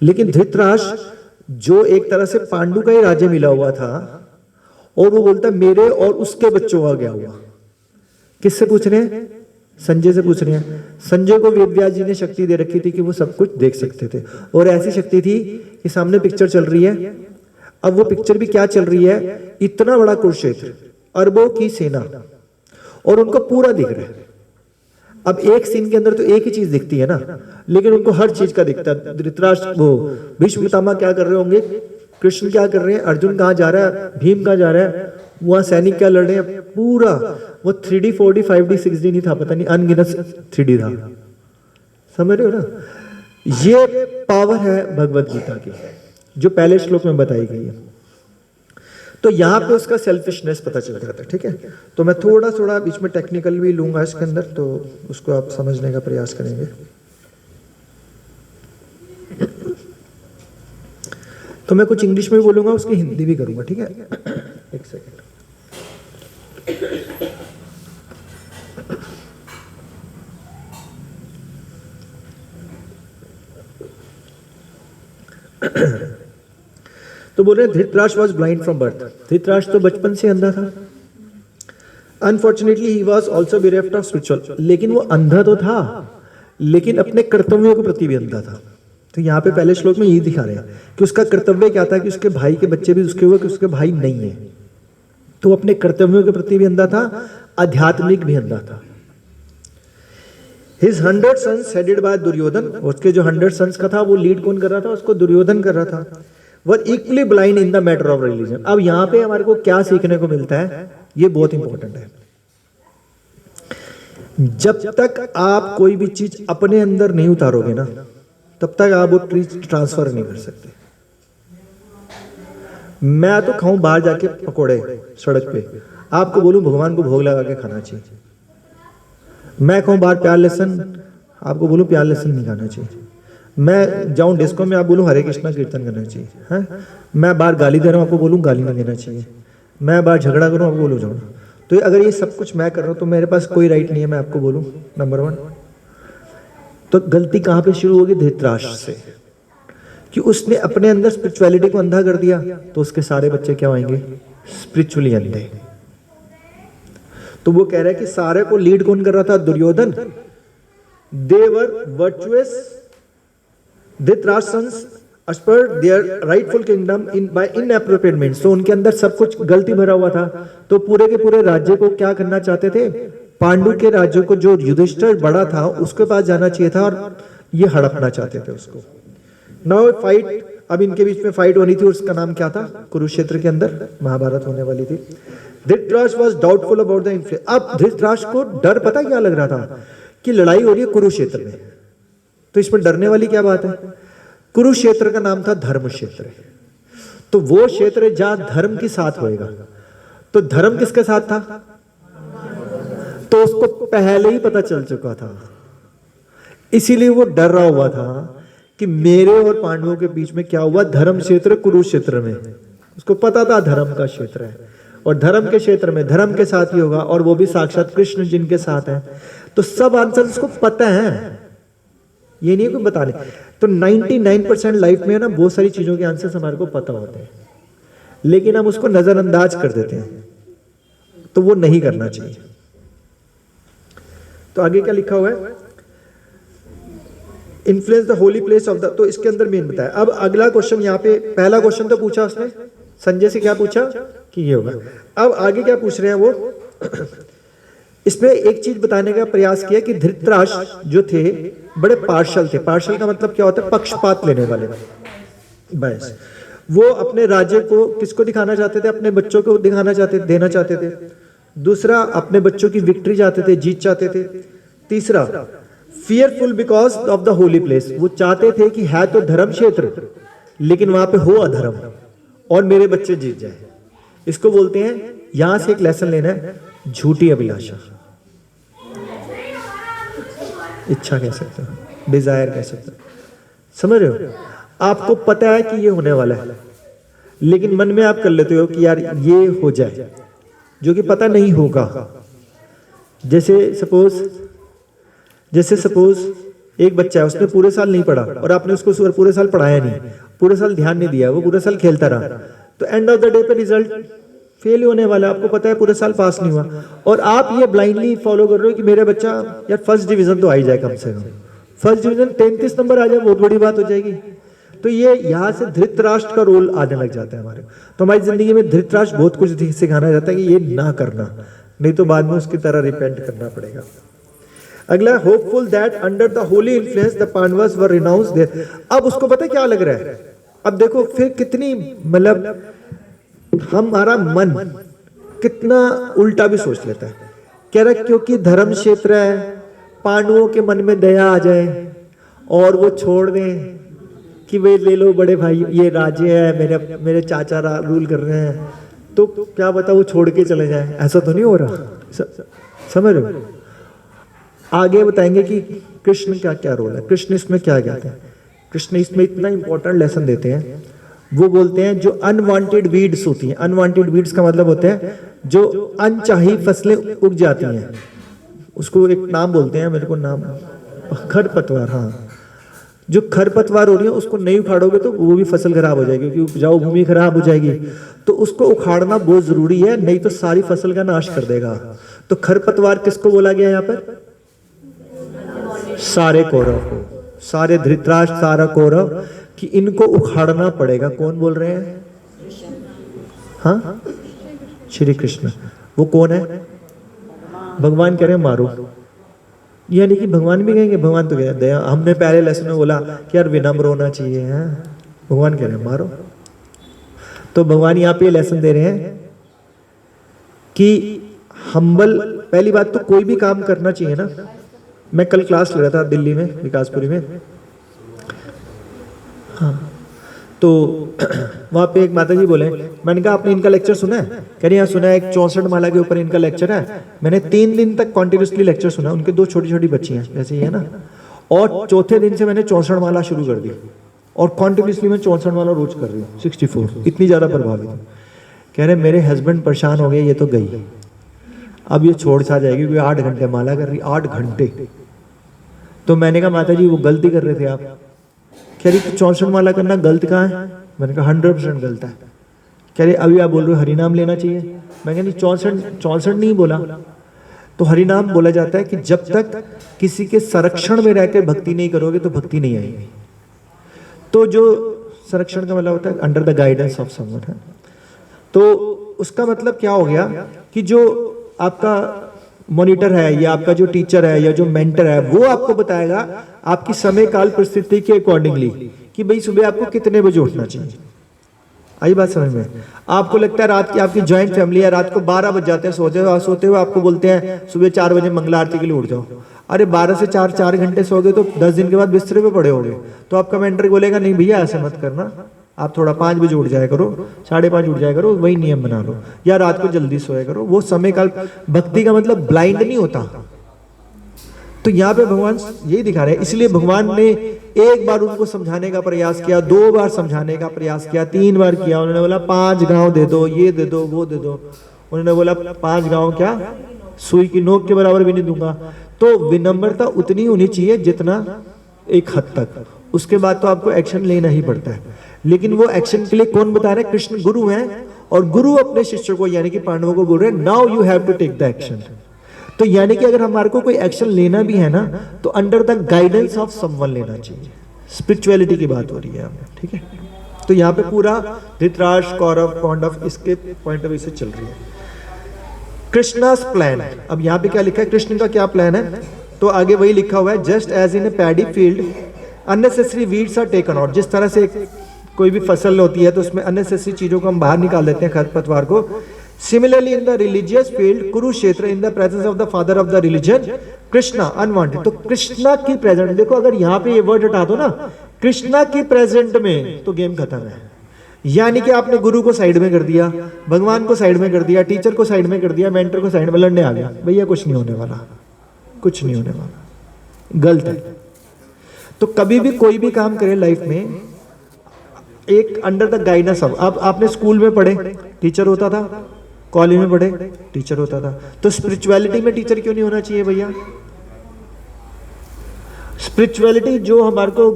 लेकिन धृतराष्ट्र जो एक तरह से पांडु का ही राज्य मिला हुआ था, और वो बोलता मेरे और उसके बच्चों का क्या हुआ। किससे पूछ रहे हैं? संजय से पूछ रहे हैं। संजय को वेद व्यास जी ने शक्ति दे रखी थी कि वो सब कुछ देख सकते थे, और ऐसी शक्ति थी कि सामने पिक्चर चल रही है। अब वो पिक्चर भी क्या चल रही है, इतना बड़ा कुरुक्षेत्र, अरबों की सेना, और उनको पूरा दिख रहा है। अब एक सीन के अंदर तो एक ही चीज दिखती है ना, लेकिन उनको हर चीज का दिखता है। धृतराष्ट्र, वो भीष्म पितामह क्या कर रहे होंगे, कृष्ण क्या कर रहे हैं, अर्जुन कहाँ जा रहा है, भीम कहाँ जा रहा है, वहां सैनिक क्या लड़ रहे हैं, पूरा वो 3D 4D 5D 6D नहीं था, पता नहीं अनगिनत 3D था। समझ रहे हो ना। ये पावर है भगवत गीता की, जो पहले श्लोक में बताई गई है। तो यहाँ पे उसका सेल्फिशनेस पता चल जाता है, ठीक है। तो मैं थोड़ा बीच में टेक्निकल भी लूंगा इसके अंदर, तो उसको आप समझने का प्रयास करेंगे। तो मैं कुछ इंग्लिश में भी बोलूंगा, उसकी हिंदी भी करूंगा, ठीक है। एक सेकेंड। तो बोल रहे हैं Dhritarashtra was blind from birth. Dhritarashtra तो बचपन से अंधा था। Unfortunately he was also bereft of spiritual, लेकिन वो अंधा तो था लेकिन अपने कर्तव्यों के प्रति भी अंधा था। तो यहाँ पे पहले श्लोक में यही दिखा रहे हैं कि उसका कर्तव्य क्या था कि उसके भाई के बच्चे भी उसके हुए कि उसके भाई नहीं है, तो अपने कर्तव्यों के प्रति भी अंधा था, आध्यात्मिक भी अंधा था। His 100 sons headed by Duryodhan, उसके जो 100 sons का था वो लीड कौन कर रहा था? उसको दुर्योधन कर रहा था। Were equally blind in the matter of religion। अब यहाँ पे हमारे को क्या सीखने को मिलता है, ये बहुत इंपॉर्टेंट है। जब तक आप कोई भी चीज अपने अंदर नहीं उतारोगे ना, तब तक आप वो चीज ट्रांसफर नहीं कर सकते। मैं तो खाऊं बाहर जाके पकोड़े सड़क पे, आपको बोलूं भगवान को भोग लगा के खाना चाहिए। मैं कहूं बाहर प्याज लहसुन, आपको बोलूं प्याज लहसुन नहीं खाना चाहिए। मैं जाऊं डिस्को में, आप बोलूं हरे कृष्णा कीर्तन करना चाहिए। हैं? मैं बाहर गाली दे रहा हूं, आपको बोलूं गाली नहीं देना चाहिए। मैं बाहर झगड़ा करूं, आपको बोलूं जाऊं। तो अगर ये सब कुछ मैं कर रहा हूं तो मेरे पास कोई राइट नहीं है मैं आपको बोलूं। नंबर 1 तो गलती कहां पे शुरू होगी? धृतराष्ट्र से, कि उसने अपने अंदर स्पिरिचुअलिटी को अंधा कर दिया, तो उसके सारे बच्चे क्या होंगे? स्पिरिचुअली अंधे। तो वो कह रहा है कि सारे को लीड कौन कर रहा था? Duryodhan. They were virtuous Dhritarashtra sons usurped their rightful kingdom in by inappropriate means. तो उनके अंदर सब कुछ गलती भरा हुआ था, तो पूरे के पूरे राज्य को क्या करना चाहते थे? पांडु के राज्य को, जो युधिष्ठिर बड़ा था उसके पास जाना चाहिए था, और ये हड़पना चाहते थे उसको। नाउ फाइट, अब इनके बीच में फाइट होनी थी, उसका नाम क्या था? कुरुक्षेत्र के अंदर महाभारत होने वाली थी। Dhritarashtra was doubtful about the influence. अब धृतराष्ट्र को डर पता क्या लग रहा था? कि लड़ाई हो रही है कुरुक्षेत्र में, तो इसमें डरने वाली क्या बात है? कुरुक्षेत्र का नाम था धर्म क्षेत्र, तो वो क्षेत्र जहां धर्म के साथ होएगा। तो धर्म किसके साथ था? तो उसको पहले ही पता चल चुका था, इसीलिए वो डर रहा हुआ था कि मेरे और पांडवों के बीच में क्या हुआ? धर्म क्षेत्र कुरुक्षेत्र में। उसको पता था धर्म का क्षेत्र है, और धर्म के क्षेत्र में धर्म के साथ ही होगा, और वो भी साक्षात कृष्ण जिनके साथ है। तो सब आंसर उसको पता है, ये नहीं कोई बताने। तो 99% लाइफ में ना बहुत सारी चीजों के आंसर्स हमारे को पता होते हैं, लेकिन हम उसको नजरअंदाज कर देते हैं, तो वो नहीं करना चाहिए। तो आगे क्या लिखा हुआ है? Influence the holy place of the, तो इसके अंदर मेन बताया। अब अगला क्वेश्चन, यहाँ पे पहला क्वेश्चन तो पूछा उसने संजय से, क्या पूछा? कि ये होगा। अब आगे क्या पूछ रहे हैं वो? इसमें एक चीज बताने का प्रयास किया कि धृतराष्ट्र जो थे बड़े पार्शल थे। पार्शल का मतलब क्या होता है? पक्षपात लेने वाले। बस वो अपने राज्य को किसको दिखाना चाहते थे? अपने बच्चों को दिखाना चाहते, देना चाहते थे। दूसरा, अपने बच्चों की विक्ट्री चाहते थे, जीत चाहते थे। तीसरा, fearful because of the holy place, वो चाहते थे कि है तो धर्म क्षेत्र लेकिन वहां पे हो अधर्म और मेरे बच्चे जीत जाए। इसको बोलते हैं, यहां से एक लेसन लेना है, झूठी अभिलाषा। इच्छा कह सकते हो, डिजायर कह सकते हो, समझ रहे हो? आपको पता है कि ये होने वाला है, लेकिन मन में आप कर लेते हो कि यार ये हो जाए, जो कि पता नहीं होगा। जैसे सपोज एक बच्चा है, उसने पूरे साल नहीं पढ़ा और आपने उसको पूरे साल पढ़ाया नहीं, पूरे साल ध्यान नहीं दिया, वो पूरे साल खेलता रहा, तो एंड ऑफ द डे पे रिजल्ट फेल होने वाला। आपको पता है पूरे साल पास नहीं हुआ, और आप ये ब्लाइंडली फॉलो कर रहे हो कि मेरा बच्चा यार फर्स्ट डिवीजन तो आ ही जाए, कम से कम फर्स्ट डिवीजन 33 नंबर आ जाए, बहुत बड़ी बात हो जाएगी। तो ये यहाँ से धृतराष्ट्र का रोल आने लग जाता है हमारे। तो हमारी जिंदगी में धृतराष्ट्र बहुत कुछ सिखाना जाता है कि ये ना करना, नहीं तो बाद में उसकी तरह रिपेंट करना पड़ेगा। अगला, hopeful that under the holy influence the Pandavas were renounced there. अब उसको पता क्या लग रहा है? अब देखो फिर कितनी, मतलब हमारा मन कितना उल्टा भी सोच लेता है। कह रहा क्योंकि धर्म क्षेत्र है, पांडवों के मन में दया आ जाए और वो छोड़ दें कि वे ले लो बड़े भाई, ये राज्य है, मेरे चाचा रूल कर रहे हैं, तो क्या पता वो छोड़ के चले जाए। ऐसा तो नहीं हो रहा, समझ रहे हो? आगे बताएंगे कि कृष्ण का क्या रोल है, कृष्ण इसमें क्या कहते हैं। कृष्ण इसमें इतना इंपॉर्टेंट लेसन देते हैं, वो बोलते हैं जो अनवांटेड वीड्स होती हैं, अनवांटेड वीड्स का मतलब होता है जो अनचाही फसलें उग जाती हैं, उसको एक नाम बोलते हैं, मेरे को नाम, खरपतवार। हाँ, जो खरपतवार हो रही है उसको नहीं उखाड़ोगे तो वो भी फसल खराब हो जाएगी, क्योंकि उपजाऊ भूमि खराब हो जाएगी। तो उसको उखाड़ना बहुत जरूरी है, नहीं तो सारी फसल का नाश कर देगा। तो खरपतवार किसको बोला गया यहाँ पर? सारे कौरव को, सारे धृतराष्ट्र, सारा कौरव, कि इनको उखाड़ना पड़ेगा। कौन बोल रहे हैं? हाँ, श्री कृष्ण। वो कौन है? भगवान कह रहे हैं मारो। यानी कि भगवान भी कहेंगे, भगवान तो कह दया। हमने पहले लेसन में बोला कि यार विनम्र होना चाहिए, है। भगवान कह रहे हैं मारो। तो भगवान यहाँ पे लेसन दे रहे हैं कि हम्बल, पहली बात तो कोई भी काम करना चाहिए ना। मैं कल क्लास ले रहा था दिल्ली में, विकासपुरी में, हाँ, तो वहाँ पे एक माता जी बोले, मैंने कहा आपने इनका लेक्चर सुना है? कह रही हाँ सुना है, एक 64 माला के ऊपर इनका लेक्चर है। मैंने 3 दिन तक कॉन्टिन्यूसली लेक्चर सुना। उनके 2 छोटी छोटी बच्ची हैं जैसे ही है ना, और चौथे दिन से मैंने 64 माला शुरू कर दी, और कॉन्टिन्यूसली मैं 64 माला रोज कर रही हूँ, 64, इतनी ज़्यादा प्रभावित हूँ। कह रहे मेरे हस्बैंड परेशान हो गए, ये तो गई, अब ये छोड़ सा जाएगी, क्योंकि 8 घंटे माला कर रही, 8 घंटे। तो मैंने कहा माता जी वो गलती कर रहे थे आप। कह रही 64 माला करना गलत कहाँ है? मैंने कहा 100% गलत है। कह रही अभी आप बोल रहे हो हरि नाम लेना चाहिए। मैं कह नहीं, 64 नहीं बोला। तो हरि नाम बोला जाता है कि जब तक किसी के संरक्षण में रहकर भक्ति नहीं करोगे तो भक्ति नहीं आएगी। तो जो संरक्षण का मतलब होता है under the guidance of someone है। तो उसका मतलब क्या हो गया कि जो आपका मॉनिटर है या आपका जो टीचर है या जो मेंटर है, वो आपको बताएगा आपकी समय काल परिस्थिति के अकॉर्डिंगली कि भाई सुबह आपको कितने बजे उठना चाहिए। आई बात समझ में? आपको लगता है रात की आपकी ज्वाइंट फैमिली है, रात को 12 बज जाते हैं सोते हुए आपको बोलते हैं सुबह 4 बजे मंगला आरती के लिए उठ जाओ। अरे 12 से 4 घंटे सो गए तो 10 दिन के बाद बिस्तर पे पड़े होगे। तो आपका मेंटर बोलेगा नहीं भैया ऐसे मत करना, आप थोड़ा 5 बजे उठ जाया करो, 5:30 उठ जाया करो, वही नियम बना लो, या रात को जल्दी सोया करो। वो समय काल, भक्ति का मतलब ब्लाइंड नहीं होता। तो यहाँ पे भगवान यही दिखा रहे हैं। इसलिए भगवान ने एक बार उनको समझाने का प्रयास किया, 2 बार समझाने का प्रयास किया, 3 बार किया। उन्होंने बोला 5 गांव दे दो, ये दे दो, वो दे दो। उन्होंने बोला 5 गांव क्या, सुई की नोक के बराबर भी नहीं दूंगा। तो विनम्रता उतनी होनी चाहिए जितना एक हद तक, उसके बाद तो आपको एक्शन लेना ही पड़ता है। लेकिन वो एक्शन के लिए कौन बता रहे हैं? कृष्ण गुरु हैं, और गुरु अपने शिष्यों को यानी कि पांडवों को बोल रहे हैं now you have to take the action. तो यानी कि अगर हमारे को कोई एक्शन लेना भी है ना, तो under the guidance of someone लेना चाहिए। स्पिरिचुअलिटी की बात हो रही है हमें, ठीक है। तो यहाँ पे पूरा धृतराष्ट्र, कौरव, पांडव इसके पॉइंट ऑफ व्यू से चल रही है। कृष्णास प्लान, अब यहाँ पे क्या लिखा है, कृष्ण का क्या प्लान है? तो आगे वही लिखा हुआ है, just as in a paddy field unnecessary weeds are taken out. जिस तरह से कोई भी फसल होती है तो उसमें अननेसेसरी चीजों को हम बाहर निकाल देते हैं, खरपतवार को। Similarly in the religious field Kurukshetra in the presence of the father of the religion Krishna unwanted. तो कृष्णा की प्रेजेंट, देखो अगर यहाँ पे ये वर्ड हटा दो ना, कृष्णा की प्रेजेंट में, तो गेम खत्म है। यानी कि आपने गुरु को साइड में कर दिया, भगवान को साइड में कर दिया, टीचर को साइड में कर दिया, मेंटर को साइड में, लड़ने आ गया। भैया कुछ नहीं होने वाला, कुछ नहीं होने वाला, गलत है। तो कभी भी कोई भी काम करे लाइफ में, एक अंडर द गाइडेंस ऑफ, अब आपने स्कूल में पढ़े टीचर होता था, कॉलेज में पढ़े टीचर होता था, तो स्पिरिचुअलिटी में टीचर क्यों नहीं होना चाहिए भैया? स्पिरिचुअलिटी जो हमारे को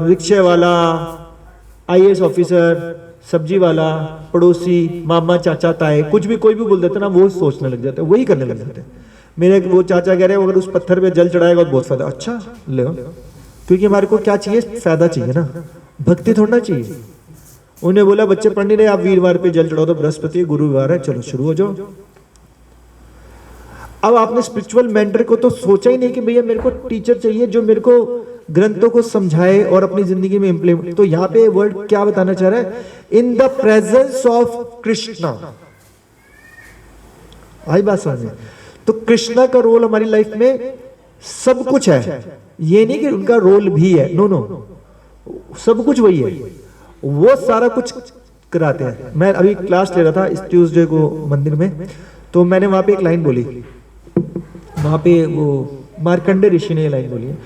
रिक्शे वाला, IAS ऑफिसर, सब्जी वाला, पड़ोसी, मामा, चाचा, ताए, कुछ भी कोई भी बोल देते ना, वो सोचने लग जाते, वही करने लग जाते। मेरे वो चाचा कह रहे हैं अगर उस पत्थर पे जल चढ़ाएगा तो बहुत फायदा। अच्छा ले, क्योंकि हमारे को क्या चाहिए? फायदा चाहिए ना, भक्ति थोड़ा चाहिए। उन्हें बोला बच्चे पढ़ नहीं रहे, आप वीरवार पे जल चढ़ाओ, तो बृहस्पति गुरुवार है, चलो शुरू हो जाओ। अब आपने स्पिरिचुअल मेंटर को तो सोचा ही नहीं कि भैया मेरे को टीचर चाहिए जो मेरे को ग्रंथों को समझाए और अपनी जिंदगी में इंप्लीमेंट। तो यहाँ पे वर्ड क्या बताना चाह रहा है? In the presence of Krishna. आई बात समझ में? तो कृष्णा का रोल हमारी लाइफ में सब कुछ है, ये नहीं कि उनका रोल भी है, नो नो, सब कुछ वही है, वो सारा कुछ कराते हैं। मैं अभी क्लास ले रहा था इस ट्यूसडे को मंदिर में, तो मैंने वहां पे एक लाइन बोली, वहां पे वो मार्कंडे ऋषि ने ये लाइन बोली है।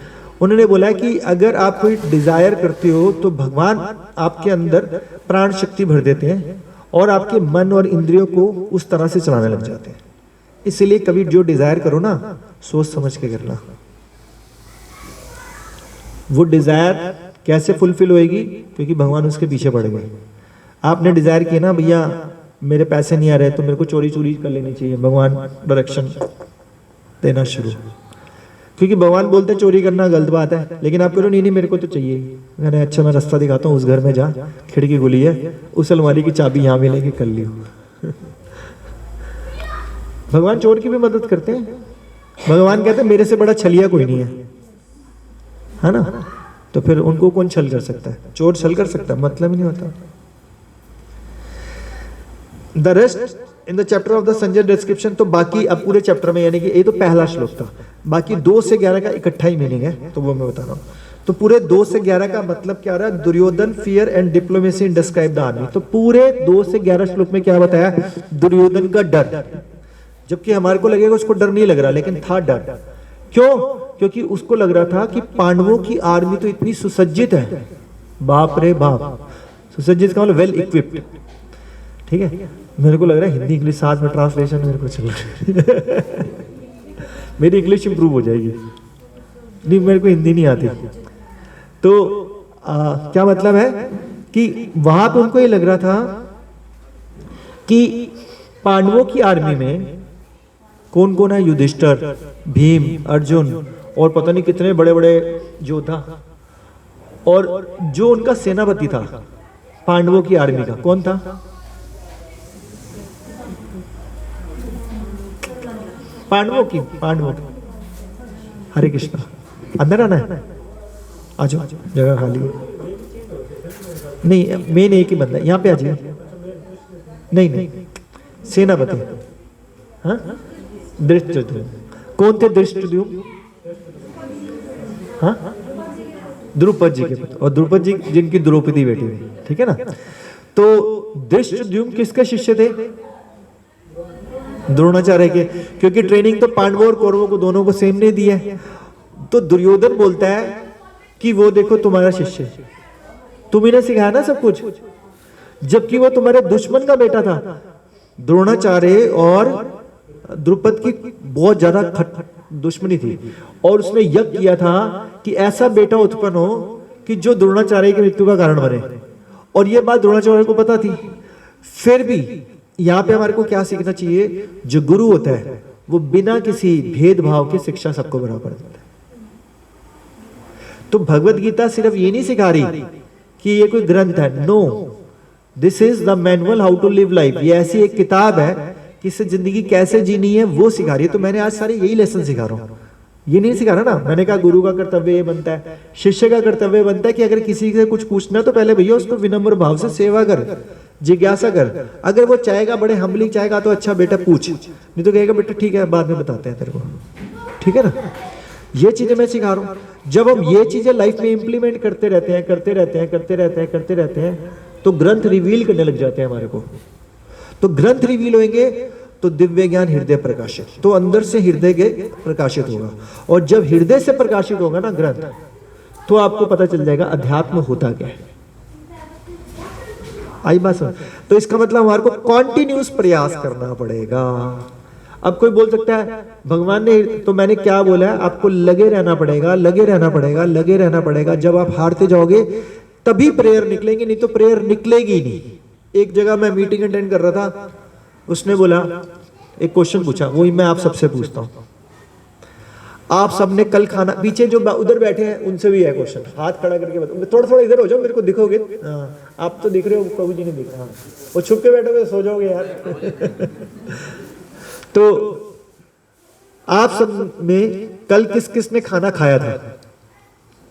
उन्होंने बोला कि अगर आप कोई डिजायर करते हो तो भगवान आपके अंदर प्राण शक्ति भर देते हैं और आपके मन और इंद्रियों को उस तरह से चलाने लग जाते हैं। इसलिए कभी जो डिजायर करो ना, सोच समझ के करना। वो डिजायर कैसे फुलफिल होएगी? क्योंकि भगवान उसके पीछे पड़ गए। आपने डिजायर किया ना, भैया मेरे पैसे नहीं आ रहे तो मेरे को चोरी चोरी कर लेनी चाहिए, भगवान डायरेक्शन देना शुरू। क्योंकि भगवान बोलते हैं चोरी करना गलत बात है, लेकिन आप करो नहीं नहीं मेरे को तो चाहिए। अरे अच्छा मैं रास्ता दिखाता हूँ, उस घर में जा, खिड़की खुली है, उस अलमारी की चाबी यहाँ मिलेगी, कर लियो। भगवान चोर की भी मदद करते हैं। भगवान कहते हैं मेरे से बड़ा छलिया कोई नहीं है ना? तो फिर उनको कौन छल कर सकता है? चोर छल कर सकता है? मतलब ही नहीं होता। The rest in the chapter of the Sanjay description. तो बाकी अब पूरे चैप्टर में, यानी कि ये तो पहला श्लोक था, बाकी 2 से 11 का इकट्ठा ही मीनिंग है, तो वो मैं बता रहा हूँ। तो पूरे 2 से 11 का मतलब क्या रहा? Duryodhan fear and diplomacy in describe the army. तो पूरे 2 से 11 श्लोक में क्या बताया? दुर्योधन का डर। जबकि हमारे को लगेगा उसको डर नहीं लग रहा, लेकिन था डर। क्यों? क्योंकि उसको लग रहा था कि पांडवों की आर्मी तो इतनी सुसज्जित है, बाप रे बाप। सुसज्जित का मतलब वेल इक्विप्ड, ठीक है। मेरे को लग रहा है हिंदी इंग्लिश साथ में ट्रांसलेशन मेरे को चल रही है। मेरी इंग्लिश इंप्रूव हो जाएगी। नहीं, मेरे को हिंदी नहीं आती। तो क्या मतलब है कि वहां पे उनको ये लग रहा था कि पांडवों की आर्मी में कौन कौन है? युधिष्ठिर, भीम, अर्जुन और पता नहीं कितने बड़े बड़े योद्धा। और जो उनका सेनापति था पांडवों की आर्मी का, कौन था? पांडवों की हरे कृष्णा। अंदर आना है, आ जाओ, जगह खाली है। नहीं, मेन एक ही बंदा है, यहाँ पे आ जाइए। नहीं, सेनापति। हाँ, धृष्टद्युम्न। कौन थे धृष्टद्युम्न? हाँ, द्रुपद जी के पुत्र, और द्रुपद जी जिनकी द्रौपदी बेटी हुई, ठीक है ना। तो धृष्टद्युम्न किसके शिष्य थे? द्रोणाचार्य के। क्योंकि ट्रेनिंग तो पांडवों और कौरवों को दोनों को सेम नहीं दी है। तो दुर्योधन बोलता है कि वो देखो तुम्हारा शिष्य, तुम्ही ने सिखाया ना सब कुछ, जबकि वो तुम्हारे दुश्मन का बेटा था। द्रोणाचार्य और द्रुपद की बहुत ज्यादा दुश्मनी थी, और उसने यज्ञ किया था कि ऐसा बेटा उत्पन्न हो कि जो द्रोणाचार्य की मृत्यु का कारण बने। और ये बात द्रोणाचार्य को पता थी। फिर भी यहाँ पे हमारे को क्या सीखना चाहिए? जो गुरु होता है वो बिना किसी भेदभाव की शिक्षा सबको बराबर देता है। तो भगवत गीता सिर्फ ये नहीं सिखा रही कि ये कोई ग्रंथ है। No, this is the manual how to live life. ये ऐसी एक किताब है कि इससे जिंदगी कैसे जीनी है वो सिखा रही है। तो मैंने आज सारे यही लेसन सिखा रहा हूँ। ये नहीं सिखा रहा ना, मैंने कहा गुरु का कर्तव्य ये बनता है, शिष्य का कर्तव्य बनता है कि अगर किसी से कुछ पूछना है तो पहले भैया उसको विनम्र भाव से सेवा कर, जिज्ञासा कर। अगर वो चाहेगा, बड़े हम्बली चाहेगा तो अच्छा बेटा पूछ, नहीं तो कहेगा बेटा ठीक है बाद में बताते हैं तेरे को, ठीक है ना। ये चीजें मैं सिखा रहा हूँ। जब हम ये चीजें लाइफ में इंप्लीमेंट करते रहते हैं तो ग्रंथ रिवील करने लग जाते हैं हमारे को। तो ग्रंथ रिवील होंगे तो दिव्य ज्ञान हृदय प्रकाशित, तो अंदर से हृदय के प्रकाशित होगा। और जब हृदय से प्रकाशित होगा ना ग्रंथ, तो आपको पता चल जाएगा अध्यात्म होता क्या है। आई बात समझ? तो इसका मतलब हमारे को कॉन्टिन्यूस प्रयास करना पड़ेगा। अब कोई बोल सकता है भगवान ने तो, मैंने क्या बोला है? आपको लगे रहना पड़ेगा, लगे रहना पड़ेगा, लगे रहना पड़ेगा। जब आप हारते जाओगे तभी प्रेयर निकलेंगे, नहीं तो प्रेयर निकलेगी नहीं। एक जगह मैं मीटिंग अटेंड कर रहा था, उसने बोला, एक क्वेश्चन पूछा, वही मैं आप सबसे पूछता हूं। आप सबने कल खाना, पीछे जो उधर बैठे हैं उनसे भी है क्वेश्चन, हाथ खड़ा करके बताओ। थोड़ा थोड़ा इधर हो जाओ, मेरे को दिखोगे। हाँ, आप तो दिख रहे हो, प्रभु जी नहीं दिख रहा। वो छुप के बैठोगे सो जाओगे यार। तो आप सब में कल किस किस ने खाना खाया था?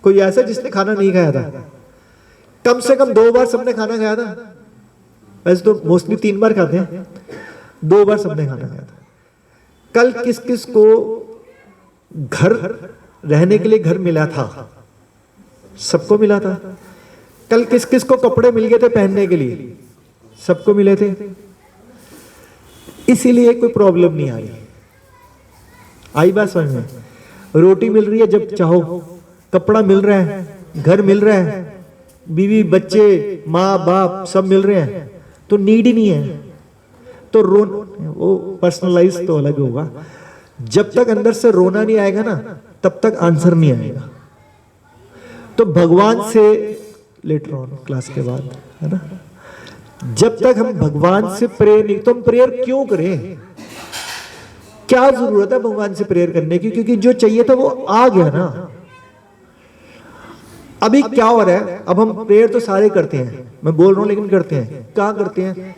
कोई ऐसा जिसने खाना नहीं खाया था? कम से कम 2 बार सबने खाना खाया था। वैसे तो मोस्टली 3 बार खाते हैं, 2 बार सबने खाना खाया था। कल किस किस को घर रहने के लिए घर मिला था? सबको मिला था। कल किस किस को कपड़े मिल गए थे पहनने के लिए? सबको मिले थे। इसीलिए कोई प्रॉब्लम नहीं आई। आई बात समझ में? रोटी मिल रही है जब चाहो, कपड़ा मिल रहा है, घर मिल रहा है, बीवी बच्चे माँ बाप सब मिल रहे हैं, तो नीड ही नहीं है। तो वो पर्सनलाइज तो अलग होगा। जब तक अंदर से रोना नहीं आएगा ना, तब तक आंसर नहीं आएगा। तो भगवान से लेटर ऑन क्लास के बाद, है ना, जब तक हम भगवान से प्रेयर नहीं, तो हम प्रेयर क्यों करें? क्या जरूरत है भगवान से प्रेयर करने की? क्योंकि जो चाहिए था वो आ गया ना। अभी क्या हो रहा है, अब हम प्रेयर तो सारे करते हैं, मैं बोल रहा हूं, लेकिन करते हैं कहां करते हैं?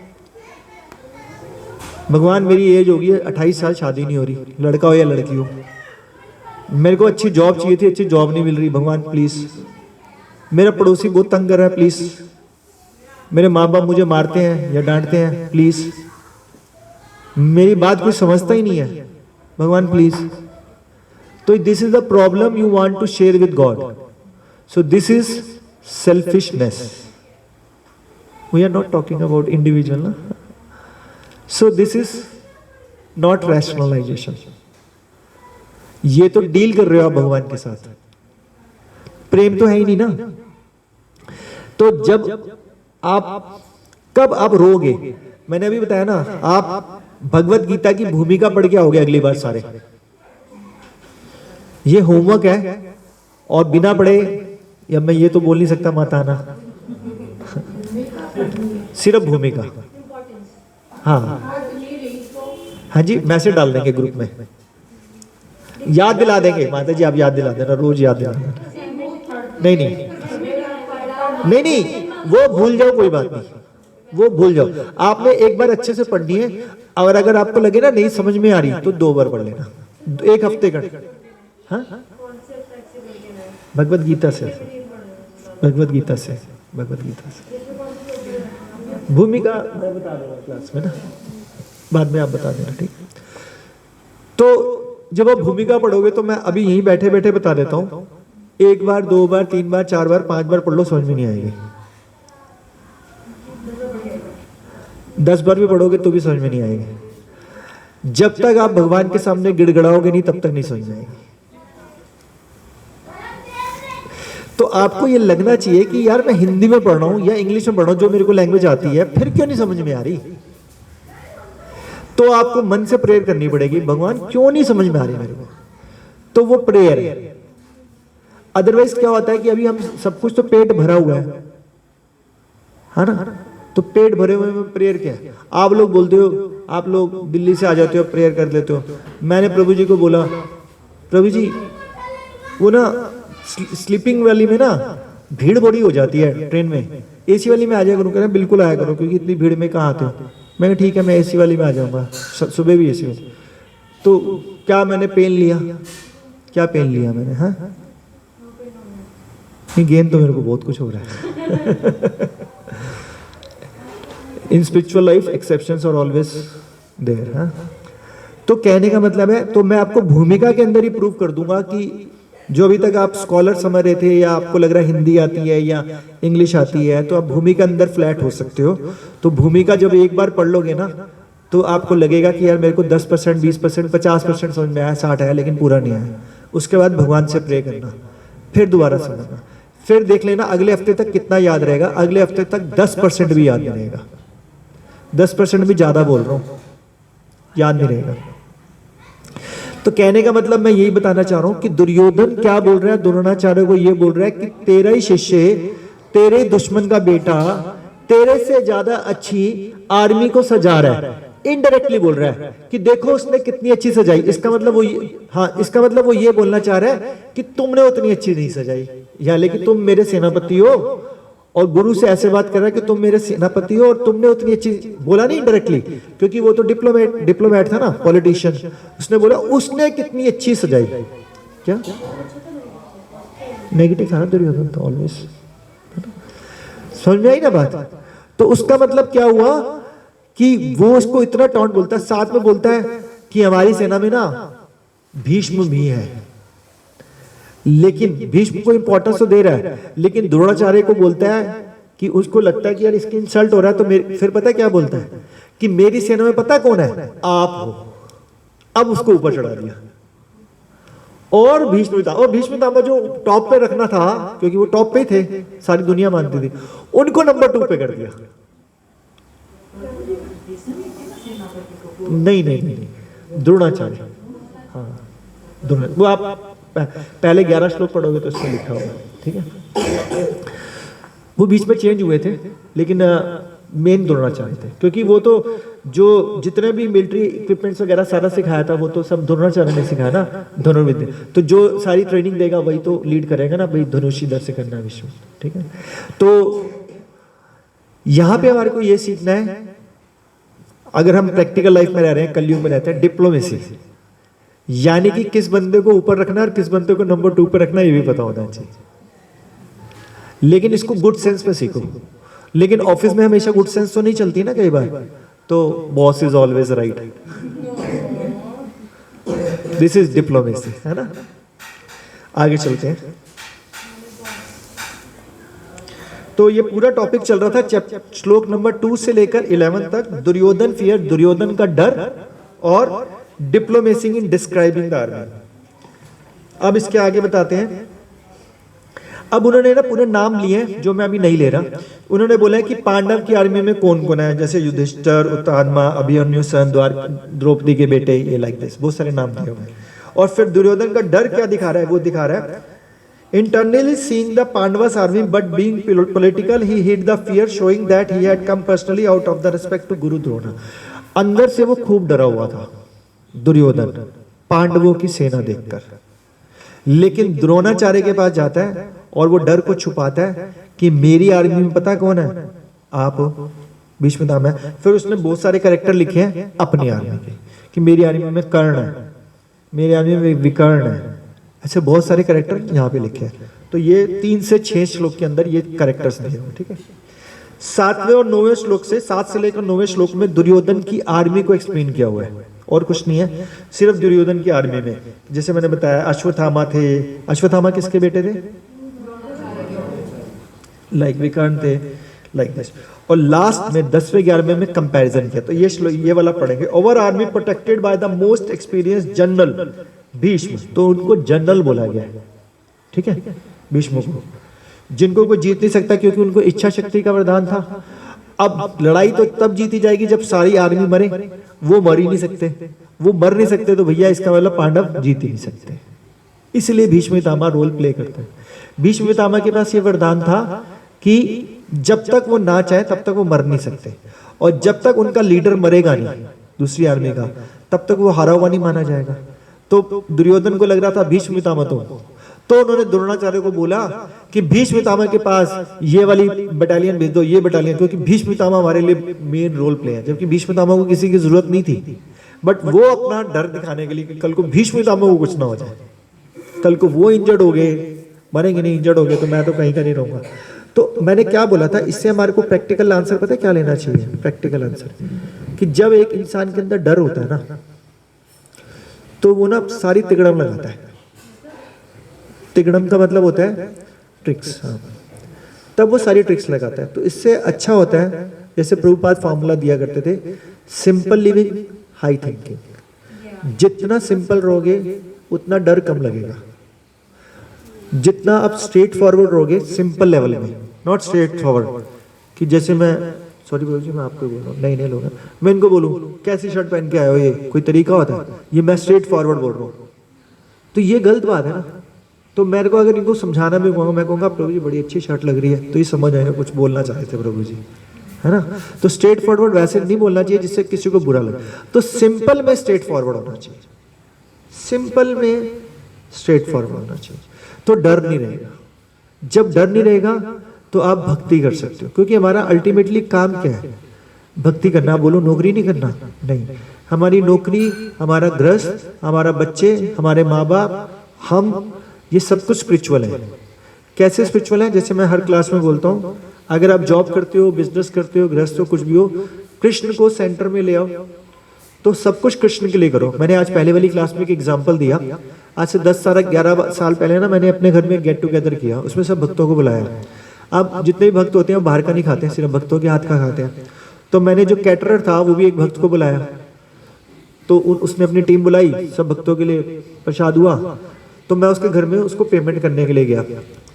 भगवान मेरी एज होगी 28 साल, शादी नहीं हो रही, लड़का हो या लड़की हो, मेरे को अच्छी जॉब चाहिए थी, अच्छी जॉब नहीं मिल रही, भगवान प्लीज, मेरा पड़ोसी बहुत तंग कर रहा है प्लीज, मेरे माँ बाप मुझे मारते हैं या डांटते हैं प्लीज, मेरी बात कोई समझता ही नहीं है, भगवान प्लीज। तो this is the problem you want to share with God, so this is selfishness, we are not talking about individual ना, so this is not rationalisation. ये तो डील कर रहे हो आप भगवान के साथ, प्रेम तो है ही नहीं ना। तो जब आप, कब आप रोगे, मैंने अभी बताया ना, आप भगवत गीता की भूमिका पढ़ के आओगे अगली बार सारे, ये होमवर्क है, और बिना पढ़े, या मैं ये तो बोल नहीं सकता माताना, सिर्फ भूमिका। हाँ हाँ जी, मैसेज डाल देंगे ग्रुप में, याद दिला देंगे, माता जी आप याद दिला देना, रोज याद दिला देना। नहीं नहीं नहीं नहीं, वो भूल जाओ, कोई बात नहीं, वो भूल जाओ, आपने एक बार अच्छे से पढ़नी है, और अगर आपको लगे ना नहीं समझ में आ रही तो 2 बार पढ़ लेना, 1 हफ्ते का। हाँ, भगवत गीता से, भगवत गीता से, भगवत गीता से भूमिका मैं बता दूंगा क्लास में ना, बाद में आप बता देना, ठीक। तो जब आप भूमिका पढ़ोगे तो मैं अभी यहीं बैठे बैठे बता देता हूं, 1 बार 2 बार 3 बार 4 बार 5 बार पढ़ लो, समझ में नहीं आएगी। 10 बार भी पढ़ोगे तो भी समझ में नहीं आएगी। जब तक आप भगवान के सामने गिड़गड़ाओगे नहीं, तब तक नहीं समझ में आएगी। तो आपको ये लगना चाहिए कि यार मैं हिंदी में पढ़ रहा हूं या इंग्लिश में पढ़ रहा हूं, जो मेरे को लैंग्वेज आती है, फिर क्यों नहीं समझ में आ रही? तो आपको मन से प्रेयर करनी पड़ेगी, भगवान क्यों नहीं समझ में आ रही मेरे को, तो वो प्रेयर है। अदरवाइज क्या होता है कि अभी हम सब कुछ तो पेट भरा हुआ है ना, तो पेट भरे हुए में प्रेयर क्या है? आप लोग बोलते हो, आप लोग दिल्ली से आ जाते हो, प्रेयर कर लेते हो। मैंने प्रभु जी को बोला, प्रभु जी वो ना स्लीपिंग वाली में ना भीड़ बड़ी हो जाती है ट्रेन में, एसी वाली में आ जाया करो। कह रहे बिल्कुल आया करो, क्योंकि इतनी भीड़ में कहाँ आते हो। मैं ठीक है, मैं एसी वाली में आ जाऊंगा, सुबह भी एसी वाली। तो क्या मैंने पेन लिया? क्या पेन लिया मैंने? हाँ, नहीं, गेन तो मेरे को बहुत कुछ हो रहा है। In spiritual life exceptions are always there. हाँ, तो कहने का मतलब है, तो मैं आपको भूमिका के अंदर ही प्रूव कर दूंगा कि जो अभी तक आप स्कॉलर समझ रहे थे, या आपको लग रहा है हिंदी आती है या इंग्लिश आती है, तो आप भूमिका अंदर फ्लैट हो सकते हो। तो भूमिका जब एक बार पढ़ लोगे ना, तो आपको लगेगा कि यार मेरे को 10%, 20%, 50% समझ में आया, 60 आया, लेकिन पूरा नहीं आया। उसके बाद भगवान से प्रे करना, फिर दोबारा समझना, फिर देख लेना अगले हफ्ते तक कितना याद रहेगा। अगले हफ्ते तक 10% भी याद नहीं रहेगा, 10% भी ज्यादा बोल रहा हूं, याद नहीं रहेगा। तो कहने का मतलब मैं यही बताना चाह रहा हूं कि दुर्योधन क्या बोल रहा है, द्रोणाचार्य को ये बोल रहा है कि तेरा ही शिष्य, तेरे दुश्मन का बेटा तेरे से ज्यादा अच्छी आर्मी को सजा रहा है। इनडायरेक्टली बोल रहा है कि देखो उसने कितनी अच्छी सजाई। इसका मतलब वो इसका मतलब वो ये बोलना चाह रहा है कि तुमने उतनी अच्छी नहीं सजाई, या लेकिन तुम मेरे सेनापति हो, और गुरु से ऐसे बात कर रहा है कि तुम मेरे सेनापति हो और तुमने उतनी अच्छी, बोला नहीं डायरेक्टली, क्योंकि वो तो डिप्लोमेट था ना, पॉलिटिशियन। उसने बोला उसने कितनी अच्छी सजाई। क्या नेगेटिव था ना दुर्योधन तो ऑलवेज, समझ में आई ना बात? तो उसका मतलब क्या हुआ कि वो उसको इतना टॉन्ट बोलता है, साथ में बोलता है कि हमारी सेना में ना भीष्म भी है, लेकिन भीष्म को इंपॉर्टेंस तो दे रहा है, लेकिन द्रोणाचार्य को बोलता है कि उसको लगता है कि यार इसकी इंसल्ट हो रहा है, तो फिर पता है क्या बोलता है कि मेरी सेना में पता कौन है, आप हो। अब उसको ऊपर चढ़ा दिया। और भीष्म पितामह जो टॉप पे रखना था, क्योंकि वो टॉप पे ही थे, सारी दुनिया मानती थी, उनको नंबर 2 पे कर दिया। नहीं, द्रोणाचार्य। हाँ, वो आप पहले 11 श्लोक पढ़ोगे तो उसमें लिखा होगा, ठीक है। वो बीच में चेंज हुए थे, लेकिन मेन द्रोणाचार्य थे, क्योंकि वो तो जो जितने भी मिलिट्री इक्विपमेंट्स वगैरह सारा सिखाया था वो तो सब द्रोणाचार्य ने सिखाया ना, धनुर्विद्या। तो जो सारी ट्रेनिंग देगा वही तो लीड करेगा ना, भाई धनुष इधर से करना है विश्व, ठीक है। तो यहाँ पे हमारे को ये सीखना है, अगर हम प्रैक्टिकल लाइफ में रह रहे हैं, कलयुग में रहते हैं, डिप्लोमेसी, यानी कि किस बंदे को ऊपर रखना है और किस बंदे को नंबर 2 पर रखना है, ये भी पता होना चाहिए। लेकिन इसको गुड सेंस में सीखो। लेकिन ऑफिस में हमेशा गुड सेंस तो नहीं चलती ना, कई बार तो boss is always right, this is diplomacy, है ना। आगे चलते हैं। तो ये पूरा टॉपिक चल रहा था श्लोक नंबर 2 से लेकर 11 तक, दुर्योधन फियर, दुर्योधन का डर, और diplomacy in describing the army. अब इसके आगे बताते हैं। अब उन्होंने ना पूरे नाम लिए जो मैं अभी नहीं ले रहा। उन्होंने बोला है कि पांडव की आर्मी में कौन कौन है, जैसे युधिष्ठिर, उत्तानमा, अभिमन्यु, द्वार, द्रौपदी के बेटे, ये लाइक दिस, बहुत सारे नाम दिए हुए हैं। और फिर दुर्योधन का डर क्या दिखा रहा है, वो दिखा रहा है internally seeing the Pandavas army but being political he hid the fear showing that he had come personally out of the respect to Guru Drona। अंदर से वो खूब डरा हुआ था दुर्योधन पांडवों की सेना देखकर, लेकिन द्रोणाचार्य के पास जाता है और वो डर को छुपाता है कि मेरी आर्मी में पता कौन है, आप भीष्म पितामह है। फिर उसने बहुत सारे कैरेक्टर लिखे हैं अपनी आर्मी के, कि मेरी आर्मी में कर्ण है, मेरी आर्मी में विकर्ण है, ऐसे बहुत सारे कैरेक्टर यहाँ पे लिखे हैं। तो ये 3 से 6 श्लोक के अंदर ये कैरेक्टर्स दिए हुए, ठीक है। 7वें और 9वें श्लोक से 7 से लेकर 9वें श्लोक में दुर्योधन की आर्मी को एक्सप्लेन किया हुआ है, और कुछ नहीं है, सिर्फ दुर्योधन की आर्मी में। जैसे मैंने बताया अश्वत्थामा थे, अश्वत्थामा किसके बेटे थे, लाइक विकर्ण थे, लाइक दिस। और लास्ट में 10वें 11वें में कंपैरिजन किया। तो ये वाला पढ़ेंगे। Over army protected by the most experience general Bhishma, तो उनको जनरल बोला गया है, ठीक है, भीष्म को, जिनको कोई जीत नहीं सकता क्योंकि उनको इच्छा शक्ति का वरदान था। अब लड़ाई तो तब जीती जाएगी जब सारी आर्मी मरे, वो मर ही नहीं सकते, वो मर नहीं सकते, तो भैया इसका मतलब पांडव जीत ही नहीं सकते, इसलिए भीष्म पितामह रोल प्ले करते हैं। भीष्म पितामह के पास ये वरदान था कि जब तक वो ना चाहे तब तक वो मर नहीं सकते, और जब तक उनका लीडर मरेगा नहीं दूसरी आर्मी का, तब तक वो हारा हुआ नहीं माना जाएगा। तो दुर्योधन को लग रहा था भीष्म पितामह तो उन्होंने द्रोणाचार्य को बोला कि भीष्म पितामह के पास ये वाली बटालियन भेज दो, ये बटालियन, क्योंकि भीष्म पितामह हमारे लिए मेन रोल प्ले है, जबकि भीष्म पितामह को किसी की जरूरत नहीं थी, बट वो अपना डर दिखाने के लिए कि कल को भीष्म पितामह को कुछ ना हो जाए, कल को वो इंजर्ड हो गए, मरेंगे नहीं, इंजर्ड हो गए तो मैं तो कहीं का नहीं रहूंगा। तो मैंने क्या बोला था, इससे हमारे को प्रैक्टिकल आंसर पता है क्या लेना चाहिए, प्रैक्टिकल आंसर, कि जब एक इंसान के अंदर डर होता है ना, तो वो ना सारी तिगड़म लगाता है। तिगड़म का मतलब होता है ट्रिक्स, हाँ, तब वो सारी ट्रिक्स लगाता है। तो इससे अच्छा होता है, जैसे प्रभुपाद फार्मूला दिया करते थे, सिंपल लिविंग हाई थिंकिंग। जितना सिंपल रहोगे उतना डर कम लगेगा, जितना आप स्ट्रेट फॉरवर्ड रहोगे सिंपल लेवल में, नॉट स्ट्रेट फॉरवर्ड कि जैसे मैं, सॉरी बोलो जी मैं आपको बोल रहा हूँ, नहीं लोग मैं इनको बोलूँ कैसी शर्ट पहन के आए हो, ये कोई तरीका होता है, ये मैं स्ट्रेट फॉरवर्ड बोल रहा हूँ, तो ये गलत बात है ना। तो मेरे को अगर इनको समझाना भी कहूँगा, मैं कहूँगा प्रभु जी बड़ी अच्छी शर्ट लग रही है, तो ये समझ आएगा कुछ बोलना चाहते थे प्रभु जी, है ना। तो स्ट्रेट फॉरवर्ड वैसे नहीं बोलना चाहिए जिससे किसी को बुरा लगे, तो सिंपल में स्ट्रेट फॉरवर्ड होना चाहिए, सिंपल में स्ट्रेट फॉरवर्ड होना चाहिए, तो डर नहीं रहेगा। जब डर नहीं रहेगा तो आप भक्ति कर सकते हो, क्योंकि हमारा अल्टीमेटली काम क्या है, भक्ति करना। बोलो नौकरी नहीं करना, नहीं, हमारी नौकरी, हमारा गृहस्थ, हमारा बच्चे, हमारे माँ बाप, हम, ये सब कुछ स्पिरिचुअल है। कैसे स्पिरिचुअल है, जैसे मैं हर क्लास में बोलता हूँ, अगर आप जॉब करते हो, बिजनेस करते हो, गृहस्थ हो, कुछ भी हो, कृष्ण को सेंटर में ले आओ, तो सब कुछ कृष्ण के लिए करो। मैंने आज पहले वाली क्लास में एक एग्जाम्पल दिया, आज से 10-11 साल पहले ना मैंने अपने घर में गेट टुगेदर किया, उसमें सब भक्तों को बुलाया। अब जितने भी भक्त होते हैं वो बाहर का नहीं खाते हैं, सिर्फ भक्तों के हाथ का खाते हैं। तो मैंने जो कैटरर था वो भी एक भक्त को बुलाया, तो उसने अपनी टीम बुलाई, सब भक्तों के लिए प्रसाद हुआ, तो मैं उसके घर में उसको पेमेंट करने के लिए गया।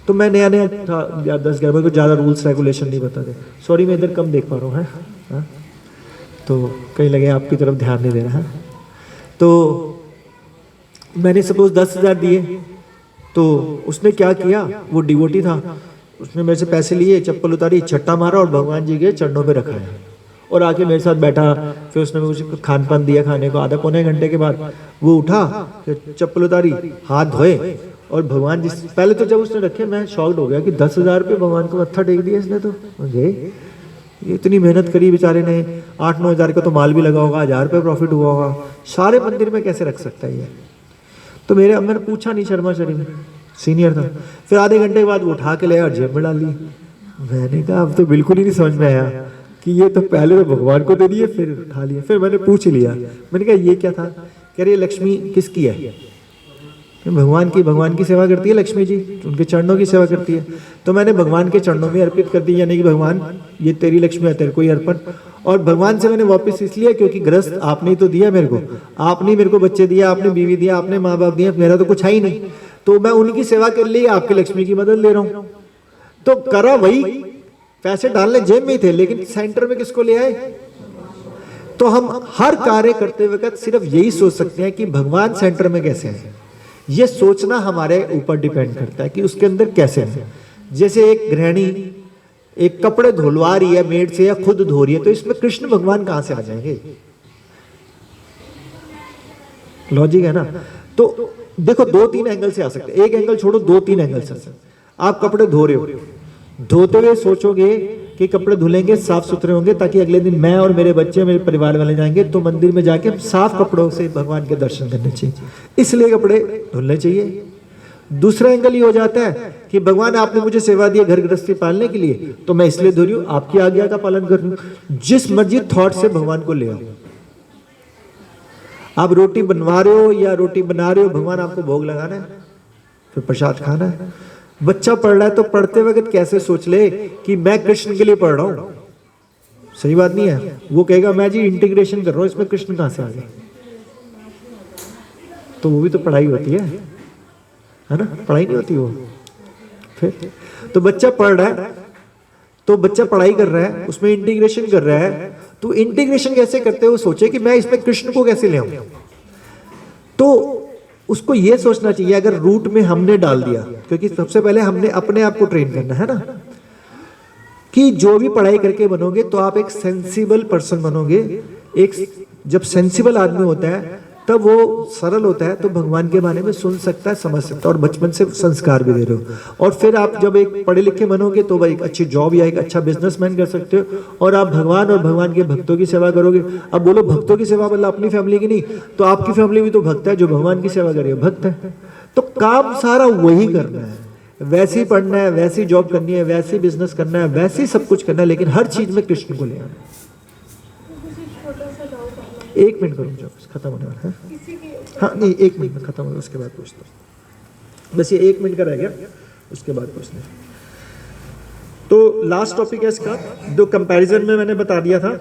तो मैं नया था, 10-11 को ज़्यादा रूल्स रेगुलेशन नहीं बता थे, सॉरी मैं इधर कम देख पा रहा हूँ, है तो कहीं लगे आपकी तरफ ध्यान नहीं दे रहा है। तो मैंने सपोज 10,000 दिए, तो उसने क्या किया, वो डिवोटी था, उसने मेरे से पैसे लिए, चप्पल उतारी, छट्टा मारा और भगवान जी के चरणों पे रखा है और आके मेरे साथ बैठा। फिर उसने मुझे खान पान दिया खाने को। आधा पौने घंटे के बाद वो उठा, फिर चप्पल उतारी, हाथ धोए और भगवान जी पहले तो जब उसने रखे मैं शॉक्ड हो गया कि 10,000 रुपये भगवान को मत्था टेक दिया इसने। तो ये इतनी मेहनत करी बेचारे ने, 8-9 हज़ार का तो माल भी लगा होगा, 1,000 रुपये प्रॉफिट हुआ होगा, सारे मंदिर में कैसे रख सकता है ये। तो मैंने पूछा नहीं, शर्मा शरीफ सीनियर था। फिर आधे घंटे के बाद वो उठा के ले और जेब में डाल ली। मैंने कहा अब तो बिल्कुल ही नहीं समझ में आया कि ये तो पहले तो भगवान को दे दिए फिर उठा लिया। फिर मैंने पूछ लिया, मैंने कहा ये क्या था? कह रही लक्ष्मी किसकी है? भगवान की सेवा करती है लक्ष्मी जी, उनके चरणों की सेवा करती है। तो मैंने भगवान के चरणों में अर्पित कर दी, यानी कि भगवान ये तेरी लक्ष्मी है, तेरे को ही अर्पण। और भगवान से मैंने वापस इसलिए क्योंकि ग्रस्त आपने ही तो दिया मेरे को, आपने मेरे को बच्चे दिया, आपने बीवी दिया, आपने माँ बाप दिया, मेरा तो कुछ है ही नहीं। तो मैं उनकी सेवा कर ली, आपकी लक्ष्मी की मदद ले रहा हूँ। तो करा वही, पैसे डालने जेब में ही थे, लेकिन सेंटर में किसको ले आए? तो हम हर कार्य करते वक्त सिर्फ यही सोच सकते हैं कि भगवान सेंटर में कैसे है। ये सोचना हमारे ऊपर डिपेंड करता है कि उसके अंदर कैसे है। जैसे एक गृहिणी एक कपड़े धुलवा रही है मेड से या खुद धो रही है, तो इसमें कृष्ण भगवान कहां से आ जाएंगे? लॉजिक है ना। तो देखो 2-3 एंगल से आ सकते हैं, एक एंगल छोड़ो, 2-3 एंगल से। आप कपड़े धो रहे हो, धोते हुए सोचोगे कि कपड़े धुलेंगे, साफ सुथरे होंगे, ताकि अगले दिन मैं और मेरे बच्चे, मेरे परिवार वाले जाएंगे तो मंदिर में जाके साफ कपड़ों से भगवान के दर्शन करने चाहिए, इसलिए कपड़े धुलने चाहिए। दूसरा एंगल ये हो जाता है कि भगवान आपने मुझे सेवा दी घर गृहस्थी पालने के लिए, तो मैं इसलिए धो रही हूँ, आपकी आज्ञा का पालन कर रही हूँ। जिस मर्जी थॉट से भगवान को ले आओ। आप रोटी बनवा रहे हो या रोटी बना रहे हो, भगवान आपको भोग लगाना है, फिर प्रसाद खाना है। बच्चा पढ़ रहा है तो पढ़ते वक्त कैसे सोच ले कि मैं कृष्ण के लिए पढ़ रहा हूं, सही बात नहीं है। वो कहेगा मैं जी इंटीग्रेशन कर रहा हूं, इसमें कृष्ण कहां से आ गए? तो वो भी तो पढ़ाई होती है ना, पढ़ाई नहीं होती वो। फिर तो बच्चा पढ़ रहा है, तो बच्चा पढ़ाई कर रहा है, उसमें इंटीग्रेशन कर रहा है, तो इंटीग्रेशन कैसे करते हो सोचे कि मैं इसमें कृष्ण को कैसे ले आऊं। तो उसको ये सोचना चाहिए, अगर रूट में हमने डाल दिया, क्योंकि सबसे पहले हमने अपने आप को ट्रेन करना है ना, कि जो भी पढ़ाई करके बनोगे तो आप एक सेंसिबल पर्सन बनोगे। एक जब सेंसिबल आदमी होता है तब वो सरल होता है, तो भगवान के बारे में सुन सकता है, समझ सकता है, और बचपन से संस्कार भी दे रहे हो। और फिर आप जब एक पढ़े लिखे बनोगे तो भाई एक अच्छी जॉब या एक अच्छा बिजनेसमैन कर सकते हो, और आप भगवान और भगवान के भक्तों की सेवा करोगे। अब बोलो भक्तों की सेवा मतलब अपनी फैमिली की नहीं, तो आपकी फैमिली भी तो भक्त है, जो भगवान की सेवा करे भक्त है। तो काम सारा वही करना है, वैसे ही पढ़ना है, वैसी जॉब करनी है, वैसे ही बिजनेस करना है, वैसे ही सब कुछ करना है, लेकिन हर चीज में कृष्ण को ले आना है। 1 मिनट करूँ, जब खत्म होने वाला है। हाँ नहीं, 1 मिनट में खत्म होगा, उसके बाद पूछता हूँ। बस ये 1 मिनट का रह गया, उसके बाद पूछना। तो लास्ट टॉपिक है इसका, जो कंपैरिजन में मैंने बता दिया था।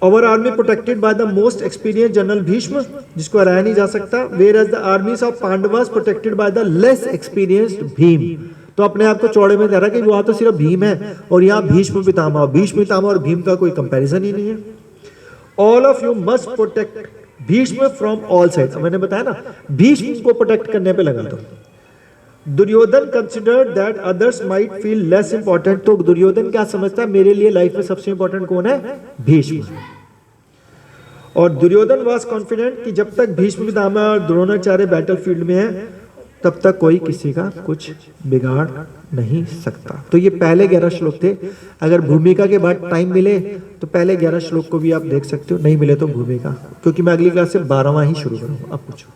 Our army protected by the most experienced general Bhishma, जिसको हराया नहीं जा सकता, whereas the armies of Pandavas protected by the less experienced Bhim. तो अपने आप को चौड़े में कह रहा है कि वहां तो सिर्फ भीम है और यहाँ भीष्म पितामह। भीष्म पितामह और भीम का कोई कंपैरिजन ही नहीं है। All of you must protect Bhishma from all sides. मैंने बताया ना, भीष्म को प्रोटेक्ट करने पे लगा दो। Duryodhan considered that others might feel less important. तो दुर्योधन क्या समझता है, मेरे लिए लाइफ में सबसे इंपॉर्टेंट कौन है? भीष्म। और दुर्योधन वाज कॉन्फिडेंट कि जब तक भीष्म पितामह और द्रोणाचार्य बैटलफील्ड में है तब तक कोई किसी का कुछ बिगाड़ नहीं सकता। तो ये पहले 11 श्लोक थे। अगर भूमिका के बाद टाइम मिले तो पहले 11 श्लोक को भी आप देख सकते हो, नहीं मिले तो भूमिका, क्योंकि मैं अगली क्लास से 12वां ही शुरू करूंगा। अब पूछो।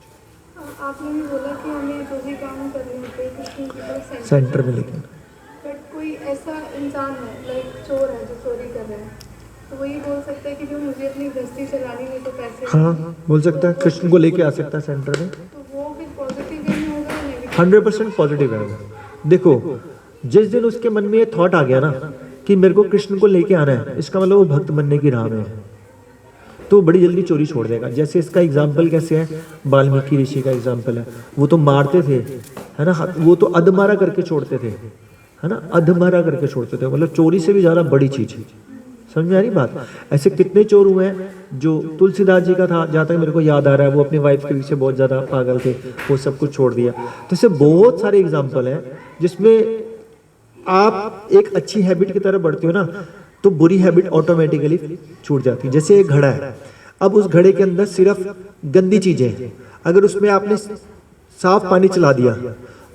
आपने भी बोला कि हमें जो भी काम करने होते हैं कृष्ण की तरफ सेंटर में, लेकिन बट कोई ऐसा इंसान है, लाइक चोर है जो चोरी कर रहा है, तो वो ये बोल सकता है कि जो मुझे अपनी गृहस्थी चलानी है तो पैसे, हाँ बोल सकता है, कृष्ण को लेके आ सकता है सेंटर में। तो वो फिर पॉजिटिव वे में होगा या नेगेटिव? 100% पॉजिटिव है वो। देखो जिस दिन उसके मन में ये थॉट आ गया ना कि मेरे को कृष्ण को लेके आना है, इसका मतलब वो भक्त बनने की राह में है, तो बड़ी जल्दी चोरी छोड़ देगा। जैसे इसका एग्जाम्पल कैसे है, वाल्मीकि ऋषि का एग्जाम्पल है। वो तो मारते थे, है ना, वो तो अधमारा करके छोड़ते थे, है ना, अधमारा करके छोड़ते थे, मतलब चोरी से भी ज्यादा बड़ी चीज है। समझ में आ रही बात? ऐसे कितने चोर हुए हैं, जो तुलसीदास जी का था, जहाँ तक मेरे को याद आ रहा है, वो अपनी वाइफ के पीछे बहुत ज़्यादा पागल थे, वो सब कुछ छोड़ दिया। तो ऐसे बहुत सारे एग्जाम्पल हैं जिसमें आप एक अच्छी हैबिट की तरफ बढ़ते हो ना, तो बुरी हैबिट ऑटोमेटिकली छूट जाती है। जैसे एक घड़ा है, अब उस घड़े के अंदर सिर्फ गंदी चीज़ें हैं, अगर उसमें आपने साफ पानी चला दिया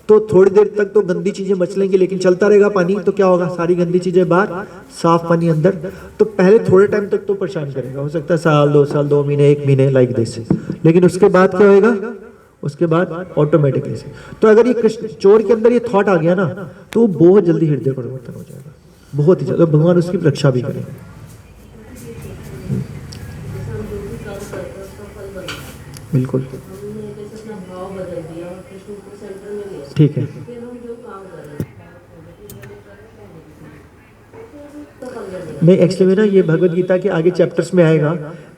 तो थोड़ी देर तक तो गंदी चीजें बच लेंगी, लेकिन चलता रहेगा पानी तो क्या होगा, सारी गंदी चीजें बाहर, साफ पानी अंदर। तो पहले थोड़े टाइम तक तो परेशान करेगा, हो सकता है साल, 2 साल, 2 महीने, 1 महीने लाइक दिस, लेकिन उसके बाद क्या होएगा, उसके बाद ऑटोमेटिकली से। तो अगर ये कृष्ण चोर के अंदर ये थॉट आ गया ना, तो वो बहुत जल्दी हृदय परिवर्तन हो जाएगा, बहुत ही ज्यादा। भगवान उसकी रक्षा भी करेंगे। बिल्कुल ठीक है। नहीं, एक्चुअली में ना ये भगवत गीता के आगे चैप्टर्स में आएगा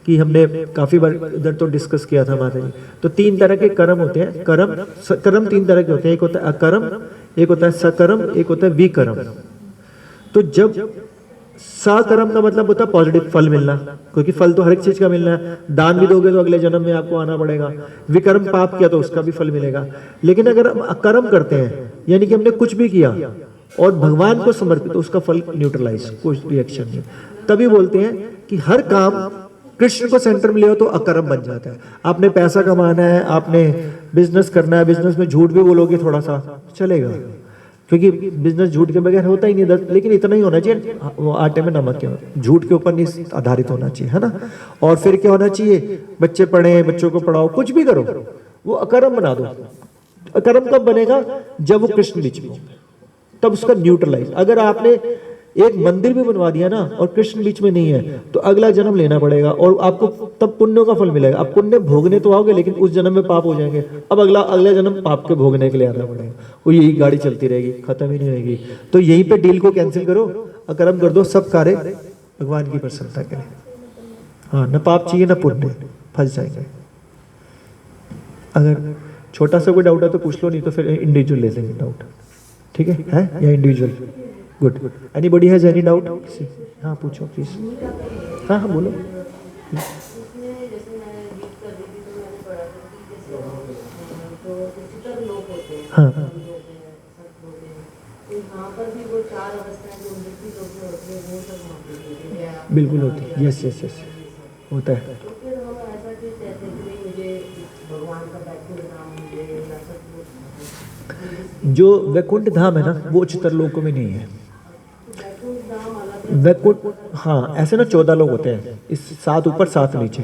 कि हमने काफी बार इधर तो डिस्कस किया था माता जी। तो 3 तरह के कर्म होते हैं, कर्म 3 तरह के होते हैं, एक होता है अकर्म, एक होता है सकर्म, एक होता है विकर्म। तो जब सकर्म का मतलब होता है पॉजिटिव फल मिलना, क्योंकि फल तो हर एक चीज का मिलना है, दान भी दोगे तो अगले जन्म में आपको आना पड़ेगा। विकर्म पाप किया तो उसका भी फल मिलेगा। लेकिन अगर हम अकर्म करते हैं, यानी कि हमने कुछ भी किया और भगवान को समर्पित, तो उसका फल न्यूट्रलाइज, कोई रिएक्शन नहीं। तभी बोलते हैं कि हर काम कृष्ण को सेंटर में ले तो अकर्म बन जाता है। आपने पैसा कमाना है, आपने बिजनेस करना है, बिजनेस में झूठ भी बोलोगे थोड़ा सा चलेगा, क्योंकि बिजनेस झूठ के बगैर होता ही नहीं। लेकिन इतना ही होना चाहिए, वो आटे में नमक क्यों, झूठ के ऊपर नहीं आधारित होना चाहिए, है ना। और फिर क्या होना चाहिए, बच्चे पढ़े, बच्चों को पढ़ाओ, कुछ भी करो, वो अकर्म बना दो। अकर्म कब बनेगा, जब वो कृष्ण बीच में, तब उसका न्यूट्रलाइज। अगर आपने एक मंदिर भी बनवा दिया ना और कृष्ण बीच में नहीं है, तो अगला जन्म लेना पड़ेगा और आपको तब पुण्यों का फल मिलेगा। अब पुण्य भोगने तो आओगे, लेकिन उस जन्म में पाप हो जाएंगे। अब अगला जन्म पाप के भोगने के लिए आना पड़ेगा। वो यही गाड़ी चलती रहेगी, खत्म ही नहीं होगी। तो यहीं पे डील को कैंसिल करो, अकर्म कर दो, सब कार्य भगवान की प्रसन्नता के लिए। हाँ, न पाप चाहिए न पुण्य, फंस जाएंगे। अगर छोटा सा कोई डाउट है तो पूछ लो, नहीं तो फिर इंडिविजुअल ले लेंगे डाउट। ठीक है या individual? Good. Anybody has any doubt? हाँ पूछो प्लीज। हाँ हाँ बोलो। हाँ बिल्कुल होती है, यस यस यस होता है। जो वैकुंठ धाम है ना, वो उच्चतर लोकों में नहीं है। वैकुंठ, हाँ ऐसे ना 14 लोग होते हैं, इस 7 ऊपर 7 नीचे।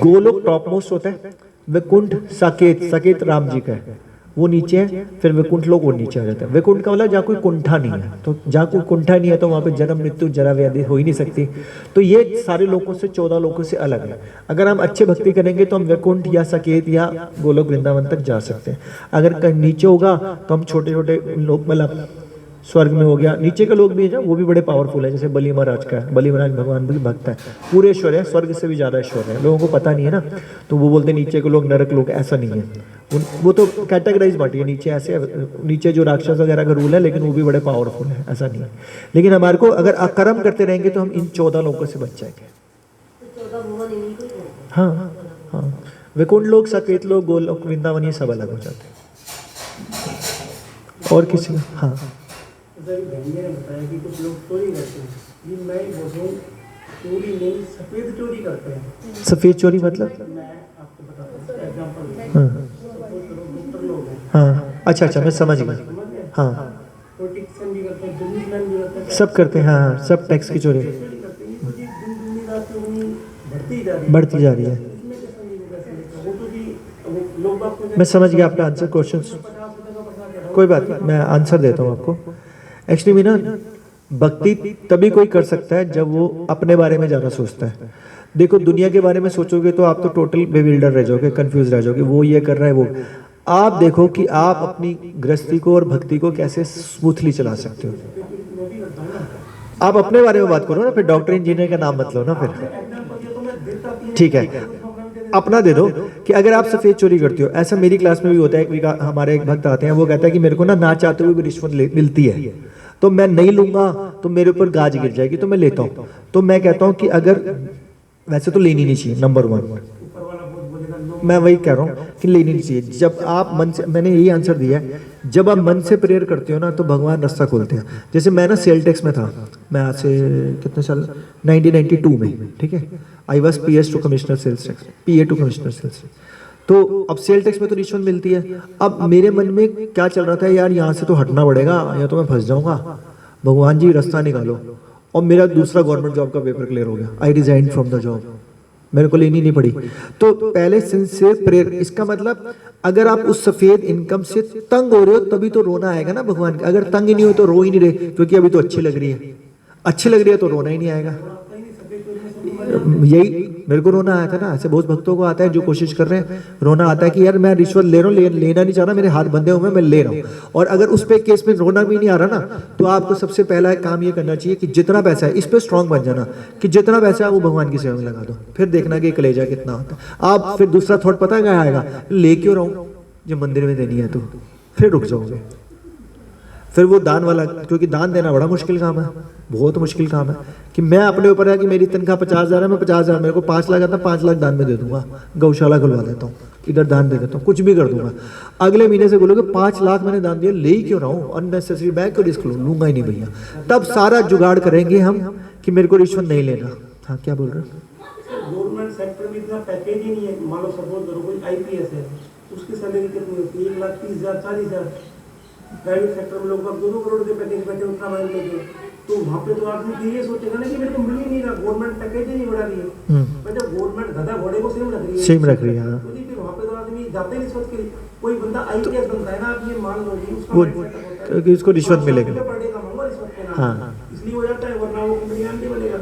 गोलोक टॉप मोस्ट होता है, वैकुंठ साकेत राम जी का है, वो नीचे है, फिर वैकुंठ लोग वो नीचे आ जाते हैं। वैकुंठ का मतलब जहाँ कोई कुंठा नहीं है, तो जहाँ कोई कुंठा नहीं है तो वहाँ पे जन्म मृत्यु जरा व्याधि हो ही नहीं सकती। तो ये सारे लोगों से 14 लोगों से अलग है। अगर हम अच्छे भक्ति करेंगे तो हम वैकुंठ या साकेत या गोलोक वृंदावन तक जा सकते हैं। अगर कहीं नीचे होगा तो हम छोटे छोटे लोग, मतलब स्वर्ग में हो गया, नीचे के लोग भी हैं वो भी बड़े पावरफुल है। जैसे बलि महाराज का है, बलि महाराज भगवान भी भक्त है, पूरे ऐश्वर्य है, स्वर्ग से भी ज्यादा ऐश्वर्य है, लोगों को पता नहीं है ना, तो वो बोलते हैं नीचे के लोग नरक लोग। ऐसा नहीं है, वो तो कैटेगराइज बांटी है, नीचे ऐसे, नीचे जो राक्षस वगैरह का रूल है, लेकिन वो भी बड़े पावरफुल है, ऐसा नहीं है। लेकिन हमारे को अगर अकर्म करते रहेंगे तो हम इन 14 लोगों से बच जाएंगे। हाँ हाँ, वैकुंठ लोग, साकेत लोग, गोलोक वृंदावन ये सब अलग हो जाते हैं। और किसी का? हाँ ने बताया कि कुछ लोग चोरी करते हैं, ये मैं बोलूं चोरी नहीं, सफेद चोरी करते हैं। सफेद चोरी मतलब? मैं आपको बताता हूँ एग्जांपल। हाँ डॉक्टर लोग हैं, हाँ, अच्छा मैं समझ गया। हाँ प्रोटेक्शन भी करते हैं, बिजनेसमैन भी करते हैं, सब करते हैं। हाँ सब टैक्स की चोरी चोरी करते हैं। तो ये दिन दुनी रात उन्हीं बढ़ती जा रही है। इसमें कैसे नहीं होगा, वो तो भी लोग आपको, मैं समझ गया आपका आंसर, क्वेश्चन। कोई बात नहीं, मैं आंसर देता हूँ आपको। एक्चुअली ना भक्ति तभी कोई कर सकता है जब वो अपने बारे में ज़्यादा सोचता है। देखो दुनिया के बारे में सोचोगे तो आप तो टोटल बेविल्डर रह जाओगे, कंफ्यूज रह जाओगे, वो ये कर रहा है वो। आप देखो कि आप अपनी गृहस्थी को और भक्ति को कैसे स्मूथली चला सकते हो। आप अपने बारे में बात करो ना, फिर डॉक्टर इंजीनियर का नाम मत लो ना फिर। ठीक है, अपना दे दो कि अगर आप सफेद चोरी करते हो, ऐसा मेरी क्लास में भी होता है। हमारे एक भक्त आते हैं, वो कहता है कि मेरे को ना चाहते हुए भी रिश्वत मिलती है, तो मैं नहीं लूंगा तो मेरे ऊपर गाज गिर जाएगी, तो मैं लेता हूँ। तो मैं कहता हूँ कि अगर वैसे तो लेनी नहीं चाहिए, नंबर 1, ऊपर वाला बहुत बोलेगा नो। मैं वही कह रहा हूँ कि लेनी नहीं चाहिए। जब आप मन से, मैंने यही आंसर दिया है, जब आप मन से प्रेयर करते हो ना तो भगवान रास्ता खोलते हैं। जैसे मैं ना सेल टैक्स में था, मैं आज से कितने साल, 1992 में, ठीक है, I was PS to commissioner sales tax, PA to commissioner sales. तो अब सेल टैक्स में तो रिश्वत मिलती है। अब मेरे मन में क्या चल रहा था, यार यहाँ से तो हटना पड़ेगा या तो मैं फंस जाऊंगा, भगवान जी रास्ता निकालो। और मेरा दूसरा गवर्नमेंट जॉब का पेपर क्लियर हो गया, I resign from the job, मेरे को लेनी नहीं पड़ी। तो पहले सिंसियर प्रेयर, इसका मतलब अगर आप उस सफेद इनकम से तंग हो रहे हो तभी तो रोना आएगा ना भगवान का। अगर तंग ही नहीं हो तो रो ही नहीं रहे, क्योंकि अभी तो अच्छी लग रही है, अच्छी लग रही है तो रोना ही नहीं आएगा। यही मेरे को रोना आया था ना, ऐसे बहुत भक्तों को आता है जो कोशिश कर रहे हैं, रोना आता है कि यार मैं रिश्वत ले रहा हूँ, लेना नहीं चाह रहा, मेरे हाथ बंधे हुए मैं ले रहा हूँ। और अगर उस पे केस में रोना भी नहीं आ रहा ना, तो आपको सबसे पहला काम ये करना चाहिए कि जितना पैसा है इस पे स्ट्रांग बन जाना, कि जितना पैसा है वो भगवान की सेवा में लगा दो, फिर देखना कि कलेजा कितना होता है। आप फिर दूसरा थॉट पता है क्या आएगा, ले क्यों रहा हूँ जब मंदिर में देनी है, तो फिर रुक जाओगे। फिर वो दान वाला, क्योंकि दान देना बड़ा मुश्किल काम है, बहुत मुश्किल काम है। कि मैं अपने ऊपर है कि मेरी तनख्वाह 50,000 है, मैं 50,000, मेरे को 5 लाख आता, 5 लाख दान में दे दूंगा, गौशाला खुलवा देता हूँ, इधर दान दे देता हूँ, कुछ भी कर दूंगा। अगले महीने से बोलोगे 5 लाख मैंने दान दिया, ले ही क्यों रहा हूँ, अननेसेसरी बैग को रिस्क लूंगा ही नहीं भैया। तब सारा जुगाड़ करेंगे हम कि मेरे को रिश्वत नहीं लेना। हाँ क्या बोल रहे हो? गवर्नमेंट सेक्टर में इतना पैकेज ही नहीं है। मान लो सपोज करो कोई IPS है, उसकी सैलरी कितनी होती है, 1,30,000 40,000। प्राइवेट सेक्टर में लोग 2-2 करोड़ के पैकेज बैठे उतना माइंड लेके, तो वहाँ पे तो आदमी ये सोचेगा ना कि मेरे को मिल ही नहीं रहा, गवर्नमेंट पैकेज ही नहीं बढ़ा रही है। पर जब गवर्नमेंट गधा घोड़े को सेम रख रही है, सेम रख रही है, तो नहीं फिर वहाँ पे तो आदमी जाते ही रिश्वत के लिए। कोई बंदा IPS बनता है ना, आप ये मान लो जी, उसका वो mindset होता है क्योंकि उसको रिश्वत मिलेगी। पर डे कमाऊंगा रिश्वत के नाम हाँ। पे। इसलिए हो जाता है, वरना वो कंपनी नहीं बनेगा,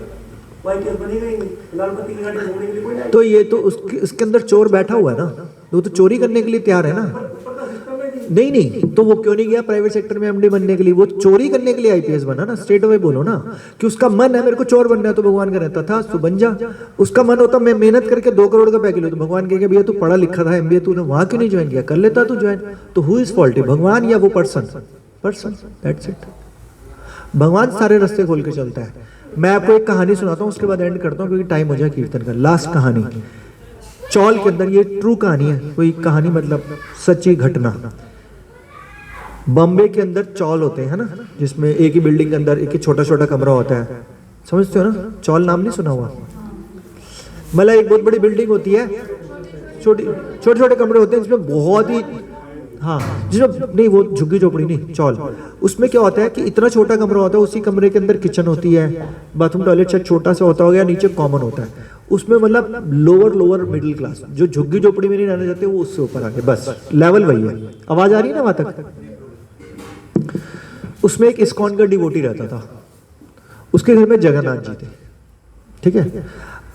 वो IPS बनेगा ही नहीं। लाल बत्ती की गाड़ी घूमने के लिए कोई नहीं। तो ये तो उसके अंदर चोर बैठा हुआ है ना, वो तो चोरी करने के लिए तैयार है ना। नहीं नहीं, तो वो क्यों नहीं गया प्राइवेट सेक्टर में MD बनने के लिए, वो चोरी करने के लिए IPS बना ना। स्ट्रेट अवे बोलो ना कि उसका मन है मेरे को चोर बनना है, तो भगवान का रहता था तो बन जा। उसका मन होता मैं मेहनत करके 2 करोड़ का पैकेज लो, तो भगवान कहेगा भैया तू पढ़ा लिखा था, MBA तूने वहां क्यों नहीं ज्वाइन किया, कर लेता तू ज्वाइन। तो हु इज फॉल्टी, भगवान या वो पर्सन? That's it. भगवान सारे रास्ते खोल के चलता है। मैं आपको एक कहानी सुनाता हूँ, उसके बाद एंड करता हूँ क्योंकि टाइम हो जाए कीर्तन का। लास्ट कहानी चौल के अंदर, ये ट्रू कहानी है, कोई कहानी मतलब सच्ची घटना। बॉम्बे के अंदर चौल होते हैं ना, जिसमें एक ही बिल्डिंग के अंदर एक ही छोटा छोटा कमरा होता है, समझते हो ना? चौल नाम नहीं सुना हुआ? मतलब एक बहुत बड़ी बिल्डिंग होती है, छोटे छोटे कमरे होते हैं जिसमें बहुत ही, हाँ जिसमें नहीं, वो झुग्गी झोपड़ी नहीं, चौल। उसमें क्या होता है कि इतना छोटा कमरा होता है, उसी कमरे के अंदर किचन होती है, बाथरूम टॉयलेट शायद छोटा सा होता होगा, नीचे कॉमन होता है। उसमें मतलब लोअर मिडिल क्लास, जो झुग्गी झोपड़ी में नहीं रहना चाहते वो उससे ऊपर आके, बस लेवल वही है। आवाज आ रही है ना वहां तक? उसमें एक इस्कॉन का डिवोटी रहता था, उसके घर में जगन्नाथ जी थे, ठीक है।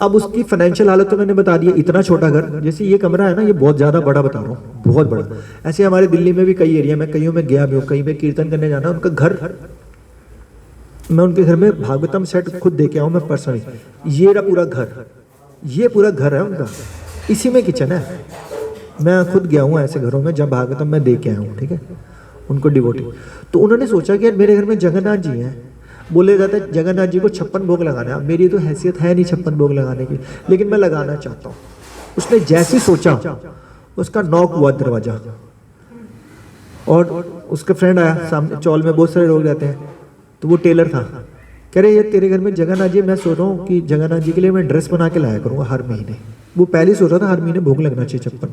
अब उसकी फाइनेंशियल हालत तो मैंने बता दी है, इतना छोटा घर, जैसे ये कमरा है ना, ये बहुत ज्यादा बड़ा बता रहा हूँ, बहुत बड़ा। ऐसे हमारे दिल्ली में भी कई एरिया में, कईयों में गया भी हूँ, कहीं पे कीर्तन करने जाना, उनका घर, मैं उनके घर में भागवतम सेट खुद दे के आऊँ मैं पर्सनली। ये रहा पूरा घर, ये पूरा घर है उनका, इसी में किचन है। मैं खुद गया हूँ ऐसे घरों में जब भागवतम मैं दे के आया हूँ, ठीक है, उनको डिवोटी। तो उन्होंने सोचा कि यार मेरे घर में जगन्नाथ जी हैं, बोले जाता है जगन्नाथ जी को 56 भोग लगाना है। मेरी तो हैसियत है नहीं 56 भोग लगाने की, लेकिन मैं लगाना चाहता हूँ। उसने जैसे सोचा, उसका नॉक हुआ दरवाजा, और उसका फ्रेंड आया सामने। चौल में बहुत सारे लोग रहते हैं, तो वो टेलर था, कह रहे ये तेरे घर में जगन्नाथ जी, मैं सोच रहा हूँ कि जगन्नाथ जी के लिए मैं ड्रेस बना के लाया करूँगा हर महीने। वो पहले सोच रहा था हर महीने भोग लगना चाहिए 56।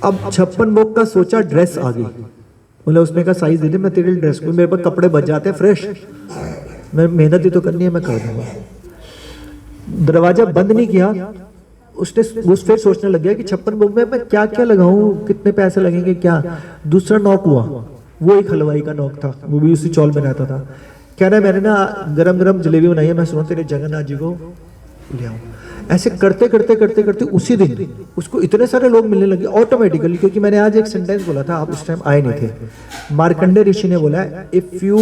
अब 56 भोग का सोचा, ड्रेस आ गई, मतलब उसने कहा साइज दे दे, मैं तेरे ड्रेस को, मेरे पास कपड़े बच जाते हैं फ्रेश, मैं मेहनत ही तो करनी है, मैं कर दूंगा। दरवाजा बंद नहीं किया उसने, वो फिर सोचने लग गया कि 56 भोग में मैं क्या क्या लगाऊं, कितने पैसे लगेंगे क्या। दूसरा नॉक हुआ, वो एक हलवाई का नॉक था, वो भी उसी चौल में रहता था। कह रहा है मैंने ना गरम गरम जलेबी बनाई है, मैं सुना तेरे जगन्नाथ जी को ले आऊं। ऐसे करते करते करते करते उसी दिन उसको इतने सारे लोग मिलने लगे ऑटोमेटिकली। क्योंकि मैंने आज एक सेंटेंस बोला था, आप उस टाइम आए नहीं थे। मार्कंडे ऋषि ने बोला है, if you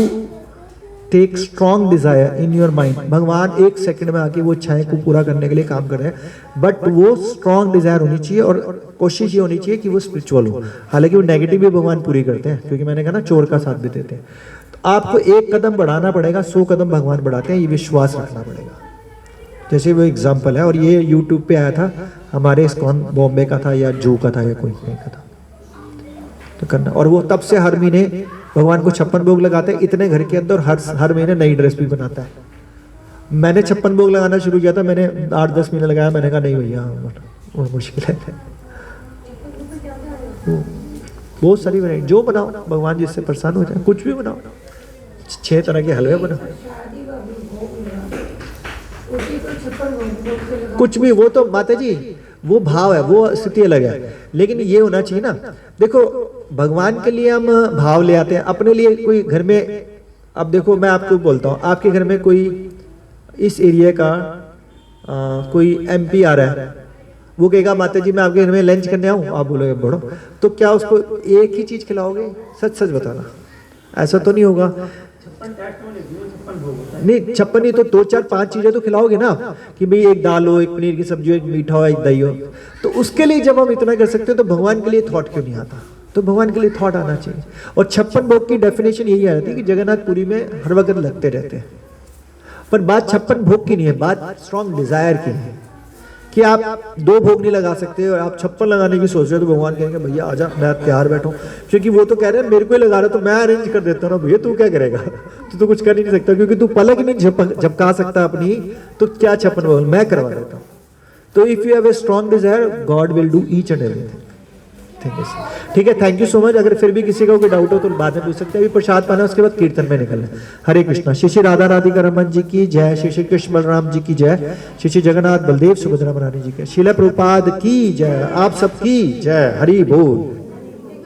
take strong desire in your mind, भगवान 1 सेकंड में आके वो इच्छाएं को पूरा करने के लिए काम कर रहे हैं, बट वो स्ट्रॉन्ग डिजायर होनी चाहिए और कोशिश ये होनी चाहिए कि वो स्पिरिचुअल हो। हालांकि वो नेगेटिव भी भगवान पूरी करते हैं, क्योंकि मैंने कहा ना चोर का साथ भी देते हैं। तो आपको एक कदम बढ़ाना पड़ेगा, 100 कदम भगवान बढ़ाते हैं, ये विश्वास रखना पड़ेगा। जैसे वो एग्जाम्पल है, और ये यूट्यूब पे आया था, हमारे इस्कॉन बॉम्बे का था या जू का था या कोई कहीं का था, तो करना। और वो तब से हर महीने भगवान को 56 भोग लगाते हैं इतने घर के अंदर, हर महीने नई ड्रेस भी बनाता है। मैंने 56 भोग लगाना शुरू किया था, मैंने 8-10 महीने लगाया, मैंने कहा नहीं भैया वो मुश्किल है। बहुत सारी वैरायटी जो बनाओ, भगवान जिससे प्रसन्न हो जाए, कुछ भी बनाओ, 6 तरह के हलवे बनाओ, कुछ भी। वो तो माता जी वो भाव है, वो स्थिति अलग है, लेकिन ये होना चाहिए ना। देखो भगवान के लिए हम भाव ले आते हैं, अपने लिए कोई घर में, अब देखो मैं आपको बोलता हूँ, आपके घर में कोई इस एरिया का कोई MP आ रहा है, वो कहेगा माता जी मैं आपके घर में लंच करने आऊँ, आप बोलोगे बढ़ो, तो क्या उसको एक ही चीज खिलाओगे? सच सच बताना, ऐसा तो नहीं होगा। नहीं 56 नहीं तो 2-4-5 चीजें तो खिलाओगे ना, कि भाई एक दाल हो, एक पनीर की सब्जी हो, एक मीठा हो, एक दही हो। तो उसके लिए जब हम इतना कर सकते हो, तो भगवान के लिए थॉट क्यों नहीं आता? तो भगवान के लिए थॉट आना चाहिए। और 56 भोग की डेफिनेशन यही आ जाती है कि जगन्नाथपुरी में हर वक्त लगते रहते हैं, पर बात 56 भोग की नहीं है, बात स्ट्रॉन्ग डिजायर की है कि आप 2 भोग नहीं लगा सकते और आप 56 लगाने की सोच रहे हो, तो भगवान कहेंगे भैया आजा, मैं तैयार बैठा हूँ। क्योंकि वो तो कह रहे हैं मेरे को ही लगा रहे हो, तो मैं अरेंज कर देता हूँ ना भैया, तू क्या करेगा? तू कुछ कर ही नहीं सकता, क्योंकि तू पलक नहीं झपका सकता अपनी, तो क्या 56 भोग मैं करवा देता हूँ। तो if you have a strong Dzire, God will do each and everything. ठीक है, थैंक यू सो मच। अगर फिर भी किसी का कोई डाउट हो तो बाद में पूछ सकते हैं। अभी प्रसाद पाना, उसके बाद कीर्तन में निकलना है। हरे कृष्णा। श्री श्री राधा राधिका रमन जी की जय, श्री श्री कृष्ण बलराम जी की जय, श्री श्री जगन्नाथ बलदेव सुभद्रा महारानी जी की, श्रील प्रभुपाद की जय, आप सबकी जय। हरि बोल।